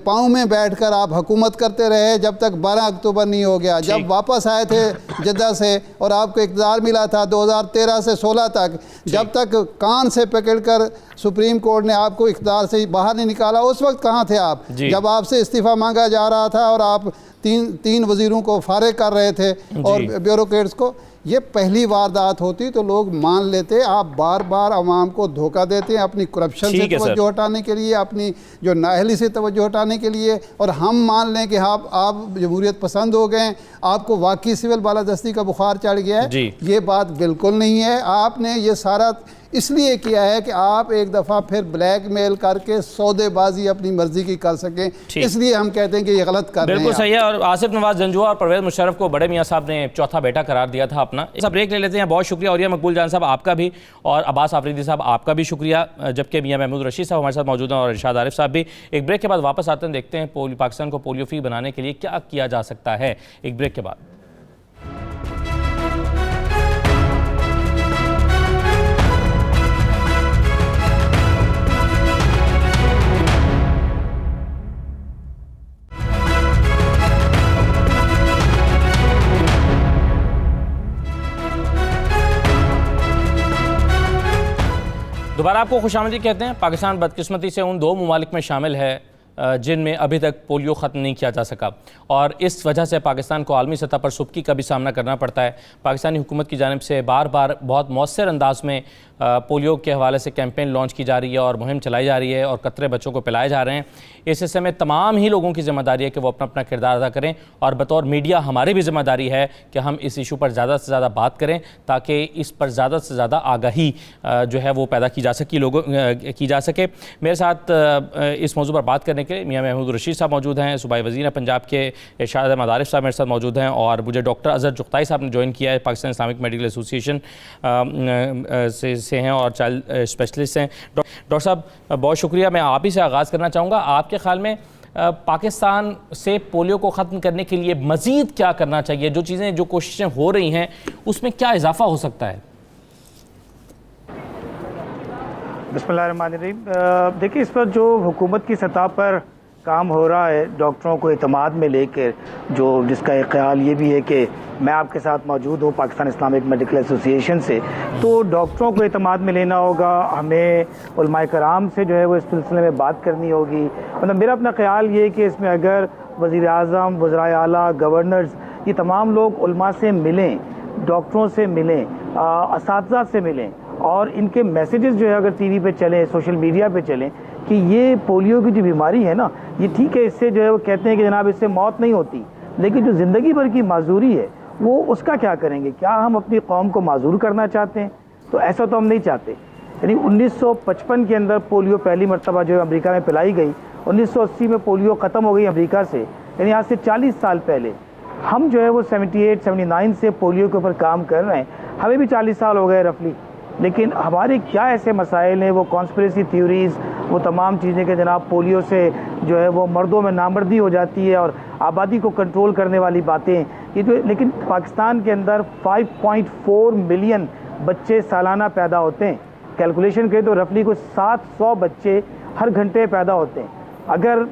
پاؤں میں بیٹھ کر آپ حکومت کرتے رہے جب تک 12 اکتوبر نہیں ہو گیا. جب واپس آئے تھے جدہ سے اور آپ کو اقتدار ملا تھا 2013 سے 16 تک, جب تک کان سے پکڑ کر سپریم کورٹ نے آپ کو اقتدار سے باہر نہیں نکالا, اس وقت کہاں تھے آپ؟ جب آپ سے استعفیٰ مانگا جا رہا تھا اور آپ تین وزیروں کو فارغ کر رہے تھے اور بیوروکریٹس کو. یہ پہلی واردات ہوتی تو لوگ مان لیتے. آپ بار بار عوام کو دھوکہ دیتے ہیں اپنی کرپشن سے توجہ ہٹانے کے لیے, اپنی جو نااہلی سے توجہ ہٹانے کے لیے, اور ہم مان لیں کہ آپ جمہوریت پسند ہو گئے, آپ کو واقعی سول بالادستی کا بخار چڑھ گیا ہے. یہ بات بالکل نہیں ہے. آپ نے یہ سارا اس لیے کیا ہے کہ آپ ایک دفعہ پھر بلیک میل کر کے سودے بازی اپنی مرضی کی کر سکیں, اس لیے ہم کہتے ہیں کہ یہ غلط کر رہے ہیں. بالکل صحیح ہے. اور آصف نواز جنجوعہ اور پرویز مشرف کو بڑے میاں صاحب نے چوتھا بیٹا قرار دیا تھا اپنا. اس بریک لے لیتے ہیں. بہت شکریہ اولیاء مقبول جان صاحب آپ کا بھی, اور عباس آفریدی صاحب آپ کا بھی شکریہ, جبکہ میاں محمود رشید صاحب ہمارے ساتھ موجود ہیں اور ارشاد عارف صاحب بھی. ایک بریک کے بعد واپس آتے ہیں, دیکھتے ہیں پاکستان کو پولیو فری بنانے کے لیے کیا کیا جا سکتا ہے. ایک بریک کے بعد. دوبارہ آپ کو خوش آمدید کہتے ہیں. پاکستان بدقسمتی سے ان 2 ممالک میں شامل ہے جن میں ابھی تک پولیو ختم نہیں کیا جا سکا, اور اس وجہ سے پاکستان کو عالمی سطح پر سبکی کا بھی سامنا کرنا پڑتا ہے. پاکستانی حکومت کی جانب سے بار بار بہت مؤثر انداز میں پولیو کے حوالے سے کیمپین لانچ کی جا رہی ہے اور مہم چلائی جا رہی ہے, اور قطرے بچوں کو پلائے جا رہے ہیں. اس حصے میں تمام ہی لوگوں کی ذمہ داری ہے کہ وہ اپنا اپنا کردار ادا کریں, اور بطور میڈیا ہماری بھی ذمہ داری ہے کہ ہم اس ایشو پر زیادہ سے زیادہ بات کریں تاکہ اس پر زیادہ سے زیادہ آگاہی جو ہے وہ پیدا کی جا سکے. میرے ساتھ اس موضوع پر بات کرنے کے لیے میاں محمود رشید صاحب موجود ہیں, صوبائی وزیر ہیں پنجاب کے. ارشاد احمد عارف صاحب میرے ساتھ موجود ہیں, اور مجھے ڈاکٹر اظہر چغتائی صاحب نے جوائن کیا ہے, پاکستان اسلامک میڈیکل ایسوسی ایشن سے ہیں اور چائلڈ اسپیشلسٹ ہیں. ڈاکٹر صاحب بہت شکریہ. میں آپ ہی سے آغاز کرنا چاہوں گا. آپ کے خیال میں پاکستان سے پولیو کو ختم کرنے کے لیے مزید کیا کرنا چاہیے؟ جو کوششیں ہو رہی ہیں اس میں کیا اضافہ ہو سکتا ہے؟ بسم اللہ الرحمن الرحیم. دیکھیں, اس پر جو حکومت کی سطح پر کام ہو رہا ہے ڈاکٹروں کو اعتماد میں لے کے, جس کا ایک خیال یہ بھی ہے کہ میں آپ کے ساتھ موجود ہوں پاکستان اسلامک میڈیکل ایسوسی ایشن سے, تو ڈاکٹروں کو اعتماد میں لینا ہوگا. ہمیں علماء کرام سے جو ہے وہ اس سلسلے میں بات کرنی ہوگی. مطلب میرا اپنا خیال یہ ہے کہ اس میں اگر وزیر اعظم, وزرائے اعلیٰ, گورنرز, یہ تمام لوگ علماء سے ملیں, ڈاکٹروں سے ملیں, اساتذہ سے ملیں, اور ان کے میسیجز جو ہے اگر ٹی وی پہ چلیں, سوشل میڈیا پہ چلیں کہ یہ پولیو کی جو بیماری ہے نا, یہ ٹھیک ہے, اس سے جو ہے وہ کہتے ہیں کہ جناب اس سے موت نہیں ہوتی, لیکن جو زندگی بھر کی معذوری ہے وہ اس کا کیا کریں گے؟ کیا ہم اپنی قوم کو معذور کرنا چاہتے ہیں؟ تو ایسا تو ہم نہیں چاہتے. یعنی 1955 کے اندر پولیو پہلی مرتبہ جو ہے امریکہ میں پلائی گئی, 1980 میں پولیو ختم ہو گئی امریکہ سے, یعنی آج سے 40 سال پہلے. ہم جو ہے وہ 78 79 سے پولیو کے اوپر کام کر رہے ہیں, ہمیں بھی 40 سال ہو گئے رفلی, لیکن ہمارے کیا ایسے مسائل ہیں, وہ کانسپریسی تھیوریز, وہ تمام چیزیں کہ جناب پولیو سے جو ہے وہ مردوں میں نامردی ہو جاتی ہے اور آبادی کو کنٹرول کرنے والی باتیں, یہ جو, لیکن پاکستان کے اندر 5.4 ملین بچے سالانہ پیدا ہوتے ہیں. کیلکولیشن کریں تو رفلی کو 700 بچے ہر گھنٹے پیدا ہوتے ہیں. اگر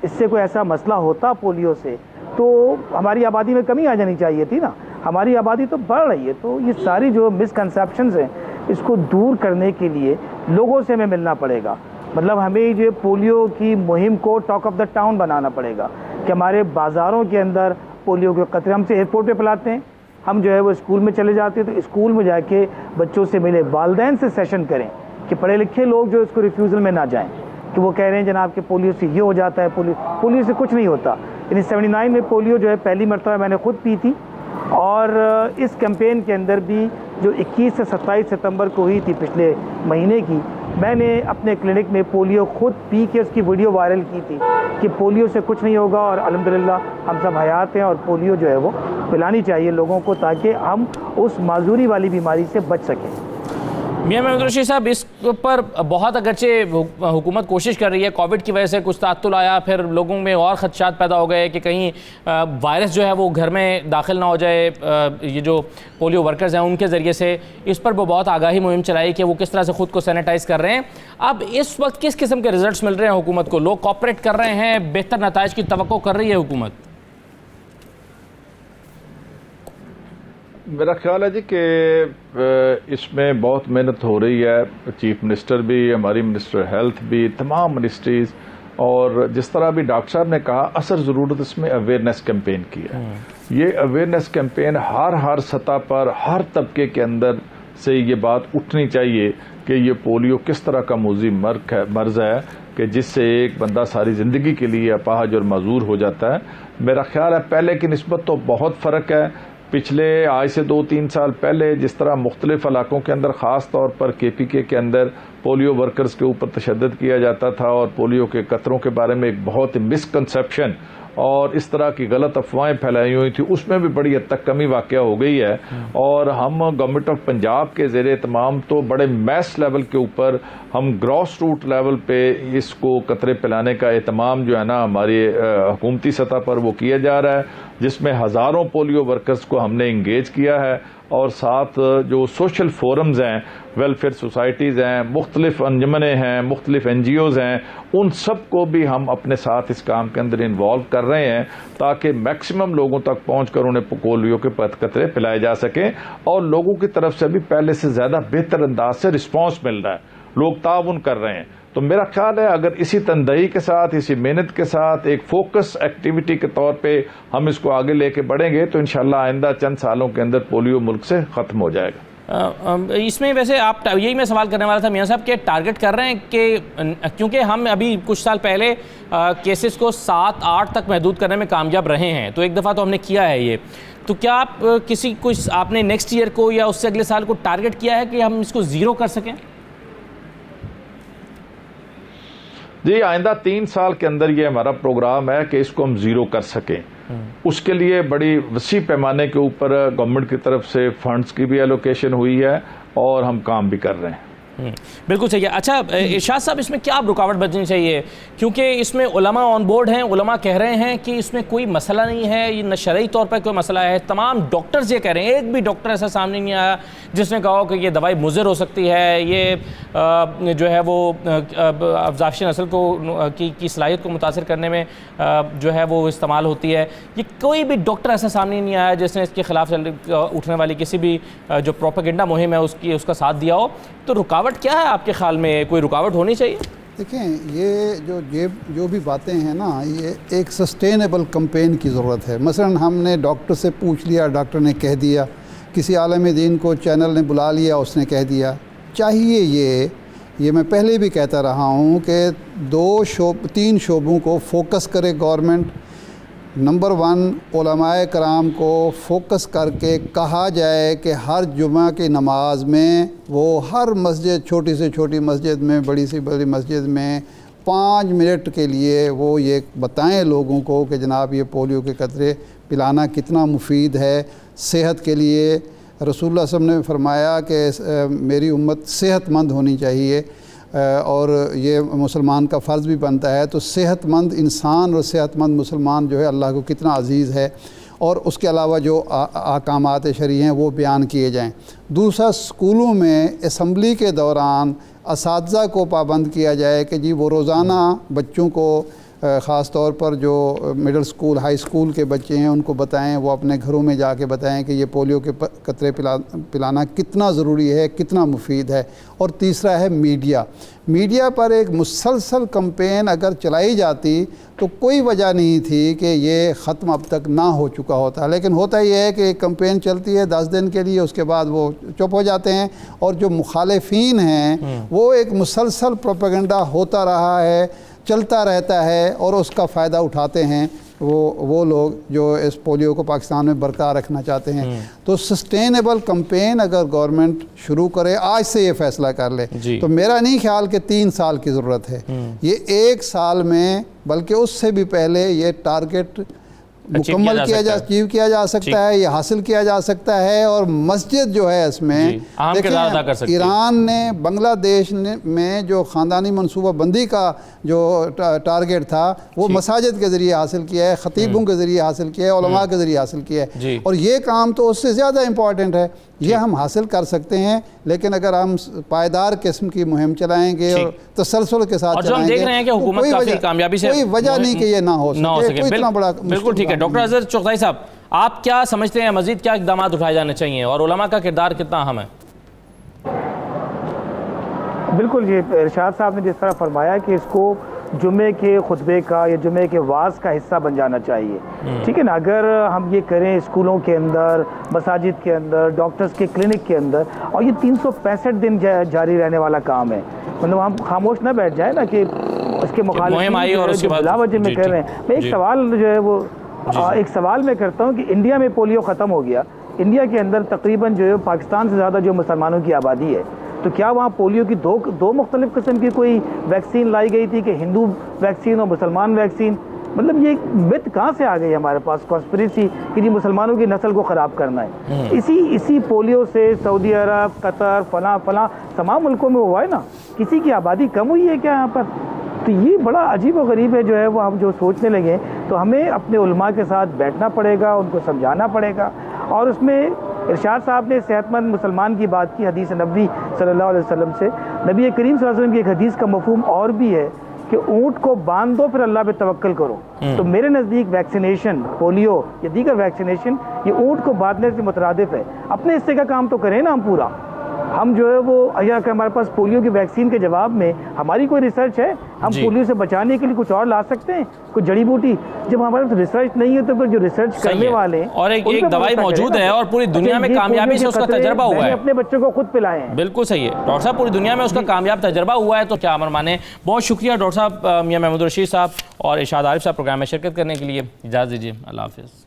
اس سے کوئی ایسا مسئلہ ہوتا پولیو سے تو ہماری آبادی میں کمی آ جانی چاہیے تھی نا. ہماری آبادی تو بڑھ رہی ہے. تو یہ ساری جو مسکنسیپشنز ہیں اس کو دور کرنے کے لیے لوگوں سے ہمیں ملنا پڑے گا. مطلب ہمیں جو پولیو کی مہم کو ٹاک آف دا ٹاؤن بنانا پڑے گا کہ ہمارے بازاروں کے اندر پولیو کے قطرے, ہم سے ایئرپورٹ پہ پلاتے ہیں, ہم جو ہے وہ اسکول میں چلے جاتے ہیں تو اسکول میں جا کے بچوں سے ملے, والدین سے سیشن کریں کہ پڑھے لکھے لوگ جو اس کو ریفیوزل میں نہ جائیں کہ وہ کہہ رہے ہیں جناب کہ پولیو سے یہ ہو جاتا ہے, پولیو سے کچھ نہیں ہوتا. یعنی 79 میں پولیو جو ہے پہلی مرتبہ میں نے خود پی تھی, اور اس کیمپین کے اندر بھی جو 21 سے 27 ستمبر کو ہوئی تھی پچھلے مہینے کی, میں نے اپنے کلینک میں پولیو خود پی کے اس کی ویڈیو وائرل کی تھی کہ پولیو سے کچھ نہیں ہوگا, اور الحمدللہ ہم سب حیات ہیں, اور پولیو جو ہے وہ پلانی چاہیے لوگوں کو تاکہ ہم اس معذوری والی بیماری سے بچ سکیں. میاں محمود رشید صاحب, اس پر بہت اگرچہ حکومت کوشش کر رہی ہے, کووڈ کی وجہ سے کچھ تعطل آیا, پھر لوگوں میں اور خدشات پیدا ہو گئے کہ کہیں وائرس جو ہے وہ گھر میں داخل نہ ہو جائے, یہ جو پولیو ورکرز ہیں ان کے ذریعے سے. اس پر وہ بہت آگاہی مہم چلائی کہ وہ کس طرح سے خود کو سینیٹائز کر رہے ہیں. اب اس وقت کس قسم کے ریزلٹس مل رہے ہیں حکومت کو؟ لوگ کوآپریٹ کر رہے ہیں, بہتر نتائج کی توقع کر رہی ہے حکومت؟ میرا خیال ہے جی کہ اس میں بہت محنت ہو رہی ہے. چیف منسٹر بھی, ہماری منسٹر ہیلتھ بھی, تمام منسٹریز اور جس طرح بھی ڈاکٹر صاحب نے کہا اثر ضرورت اس میں اویئرنیس کیمپین کی ہے. یہ اویئرنیس کیمپین ہر سطح پر ہر طبقے کے اندر سے یہ بات اٹھنی چاہیے کہ یہ پولیو کس طرح کا موذی مرض ہے کہ جس سے ایک بندہ ساری زندگی کے لیے اپاہج اور معذور ہو جاتا ہے. میرا خیال ہے پہلے کی نسبت تو بہت فرق ہے. پچھلے آج سے 2-3 سال پہلے جس طرح مختلف علاقوں کے اندر خاص طور پر KPK کے اندر پولیو ورکرز کے اوپر تشدد کیا جاتا تھا اور پولیو کے قطروں کے بارے میں ایک بہت مسکنسیپشن اور اس طرح کی غلط افواہیں پھیلائی ہوئی تھی، اس میں بھی بڑی حد تک کمی واقع ہو گئی ہے. اور ہم گورنمنٹ آف پنجاب کے زیر اہتمام تو بڑے میس لیول کے اوپر ہم گراس روٹ لیول پہ اس کو قطرے پلانے کا اہتمام جو ہے نا ہماری حکومتی سطح پر وہ کیا جا رہا ہے، جس میں ہزاروں پولیو ورکرز کو ہم نے انگیج کیا ہے. اور ساتھ جو سوشل فورمز ہیں، ویلفیئر سوسائٹیز ہیں، مختلف انجمنیں ہیں، مختلف NGOز ہیں، ان سب کو بھی ہم اپنے ساتھ اس کام کے اندر انوالو کر رہے ہیں تاکہ میکسیمم لوگوں تک پہنچ کر انہیں پولیو کے قطرے پلائے جا سکیں. اور لوگوں کی طرف سے بھی پہلے سے زیادہ بہتر انداز سے رسپانس مل رہا ہے، لوگ تعاون کر رہے ہیں. تو میرا خیال ہے اگر اسی تندہی کے ساتھ، اسی محنت کے ساتھ ایک فوکس ایکٹیویٹی کے طور پہ ہم اس کو آگے لے کے بڑھیں گے تو انشاءاللہ آئندہ چند سالوں کے اندر پولیو ملک سے ختم ہو جائے گا. اس میں ویسے آپ یہی میں سوال کرنے والا تھا میاں صاحب کہ ٹارگٹ کر رہے ہیں کہ کیونکہ ہم ابھی کچھ سال پہلے کیسز کو 7-8 تک محدود کرنے میں کامیاب رہے ہیں، تو ایک دفعہ تو ہم نے کیا ہے یہ، تو کیا آپ آپ نے نیکسٹ ایئر کو یا اس سے اگلے سال کو ٹارگٹ کیا ہے کہ ہم اس کو 0 کر سکیں؟ جی آئندہ 3 سال کے اندر یہ ہمارا پروگرام ہے کہ اس کو ہم 0 کر سکیں. اس کے لیے بڑی وسیع پیمانے کے اوپر گورنمنٹ کی طرف سے فنڈز کی بھی ایلوکیشن ہوئی ہے اور ہم کام بھی کر رہے ہیں. بالکل صحیح ہے. اچھا ارشاد صاحب، اس میں کیا رکاوٹ بچنی چاہیے؟ کیونکہ اس میں علماء آن بورڈ ہیں، علماء کہہ رہے ہیں کہ اس میں کوئی مسئلہ نہیں ہے، یہ نہ شرعی طور پر کوئی مسئلہ ہے. تمام ڈاکٹرز یہ کہہ رہے ہیں، ایک بھی ڈاکٹر ایسا سامنے نہیں آیا جس نے کہا کہ یہ دوائی مضر ہو سکتی ہے، یہ جو ہے وہ افزائش نسل کی صلاحیت کو متاثر کرنے میں جو ہے وہ استعمال ہوتی ہے. یہ کوئی بھی ڈاکٹر ایسا سامنے نہیں آیا جس نے اس کے خلاف اٹھنے والی کسی بھی جو پروپیگنڈا مہم ہے اس کا ساتھ دیا ہو. تو رکاوٹ کیا ہے آپ کے خیال میں؟ کوئی رکاوٹ ہونی چاہیے؟ دیکھیں، یہ جو بھی باتیں ہیں نا، یہ ایک سسٹینیبل کمپین کی ضرورت ہے. مثلا ہم نے ڈاکٹر سے پوچھ لیا، ڈاکٹر نے کہہ دیا، کسی عالم دین کو چینل نے بلا لیا، اس نے کہہ دیا. چاہیے یہ میں پہلے بھی کہتا رہا ہوں کہ 3 شعبوں کو فوکس کرے گورنمنٹ. نمبر 1، علماء کرام کو فوکس کر کے کہا جائے کہ ہر جمعہ کی نماز میں وہ ہر مسجد، چھوٹی سے چھوٹی مسجد میں، بڑی سے بڑی مسجد میں 5 منٹ کے لیے وہ یہ بتائیں لوگوں کو کہ جناب یہ پولیو کے قطرے پلانا کتنا مفید ہے صحت کے لیے. رسول اللہ صلی اللہ علیہ وسلم نے فرمایا کہ میری امت صحت مند ہونی چاہیے اور یہ مسلمان کا فرض بھی بنتا ہے. تو صحت مند انسان اور صحت مند مسلمان جو ہے اللہ کو کتنا عزیز ہے. اور اس کے علاوہ جو احکامات شرعی ہیں وہ بیان کیے جائیں. دوسرا، اسکولوں میں اسمبلی کے دوران اساتذہ کو پابند کیا جائے کہ جی وہ روزانہ بچوں کو، خاص طور پر جو مڈل اسکول، ہائی اسکول کے بچے ہیں، ان کو بتائیں، وہ اپنے گھروں میں جا کے بتائیں کہ یہ پولیو کے قطرے پلانا کتنا ضروری ہے، کتنا مفید ہے. اور تیسرا ہے میڈیا پر ایک مسلسل کمپین اگر چلائی جاتی تو کوئی وجہ نہیں تھی کہ یہ ختم اب تک نہ ہو چکا ہوتا. لیکن ہوتا یہ ہے کہ ایک کمپین چلتی ہے 10 دن کے لیے، اس کے بعد وہ چپ ہو جاتے ہیں. اور جو مخالفین ہیں وہ ایک مسلسل پروپیگنڈا ہوتا رہا ہے، چلتا رہتا ہے، اور اس کا فائدہ اٹھاتے ہیں وہ لوگ جو اس پولیو کو پاکستان میں برقرار رکھنا چاہتے ہیں. تو سسٹینیبل کمپین اگر گورنمنٹ شروع کرے، آج سے یہ فیصلہ کر لے، تو میرا نہیں خیال کہ 3 سال کی ضرورت ہے. یہ 1 سال میں، بلکہ اس سے بھی پہلے یہ ٹارگٹ مکمل کیا جا سکتا ہے، یہ حاصل کیا جا سکتا ہے. اور مسجد جو ہے اس میں دیکھیں، ایران نے بنگلہ دیش میں جو خاندانی منصوبہ بندی کا جو ٹارگٹ تھا وہ مساجد کے ذریعے حاصل کیا ہے، خطیبوں کے ذریعے حاصل کیا ہے، علماء کے ذریعے حاصل کیا ہے. اور یہ کام تو اس سے زیادہ امپورٹنٹ ہے. یہ ہم حاصل کر سکتے ہیں، لیکن اگر ہم پائیدار قسم کی مہم چلائیں گے اور تسلسل کے ساتھ چلائیں گے، کوئی وجہ نہیں کہ یہ نہ ہو سکے. بالکل ٹھیک ہے. ڈاکٹر اظہر چغتائی صاحب، آپ کیا سمجھتے ہیں مزید کیا اقدامات اٹھائے جانے چاہیے اور علماء کا کردار کتنا اہم ہے؟ بالکل، یہ ارشاد صاحب نے جس طرح فرمایا کہ اس کو جمعے کے خطبے کا یا جمعے کے واعظ کا حصہ بن جانا چاہیے، ٹھیک ہے نا. اگر ہم یہ کریں اسکولوں کے اندر، مساجد کے اندر، ڈاکٹرز کے کلینک کے اندر، اور یہ 365 دن جاری رہنے والا کام ہے، مطلب ہم خاموش نہ بیٹھ جائیں نا کہ اس کے مخالفین بلا وجہ میں کر رہے ہیں. میں ایک سوال جو ہے وہ ایک سوال میں کرتا ہوں کہ انڈیا میں پولیو ختم ہو گیا، انڈیا کے اندر تقریباً جو ہے پاکستان سے زیادہ جو مسلمانوں کی آبادی ہے، تو کیا وہاں پولیو کی دو مختلف قسم کی کوئی ویکسین لائی گئی تھی کہ ہندو ویکسین اور مسلمان ویکسین؟ مطلب یہ مت کہاں سے آ گئی ہمارے پاس کانسپریسی کہ یہ مسلمانوں کی نسل کو خراب کرنا ہے؟ اسی پولیو سے سعودی عرب، قطر، فلاں تمام ملکوں میں ہوا ہے نا. کسی کی آبادی کم ہوئی ہے کیا یہاں پر؟ تو یہ بڑا عجیب و غریب ہے جو ہے وہ ہم جو سوچنے لگے. تو ہمیں اپنے علماء کے ساتھ بیٹھنا پڑے گا، ان کو سمجھانا پڑے گا. اور اس میں ارشاد صاحب نے صحت مند مسلمان کی بات کی حدیث نبوی صلی اللہ علیہ وسلم سے. نبی کریم صلی اللہ علیہ وسلم کی ایک حدیث کا مفہوم اور بھی ہے کہ اونٹ کو باندھ دو پھر اللہ پہ توکل کرو. تو میرے نزدیک ویکسینیشن، پولیو یا دیگر ویکسینیشن، یہ اونٹ کو باندھنے سے مترادف ہے. اپنے حصے کا کام تو کریں نا ہم پورا. ہم جو ہے وہ اگر ہمارے پاس پولیو کی ویکسین کے جواب میں ہماری کوئی ریسرچ ہے، ہم پولیو سے بچانے کے لیے کچھ اور لا سکتے ہیں، کوئی جڑی بوٹی. جب ہمارے پاس ریسرچ نہیں ہے تو پھر جو ریسرچ کرنے والے ہیں اور ایک دوائی موجود ہے اور پوری دنیا میں کامیابی سے اس کا تجربہ ہوا ہے، اپنے بچوں کو خود پلائے ہیں. بالکل صحیح ہے ڈاکٹر صاحب، پوری دنیا میں اس کا کامیاب تجربہ ہوا ہے. تو کیا امر مانے. بہت شکریہ ڈاکٹر صاحب، میاں محمود رشید صاحب اور ارشاد عارف صاحب پروگرام میں شرکت کرنے کے لیے. اجازت دیجیے، اللہ حافظ.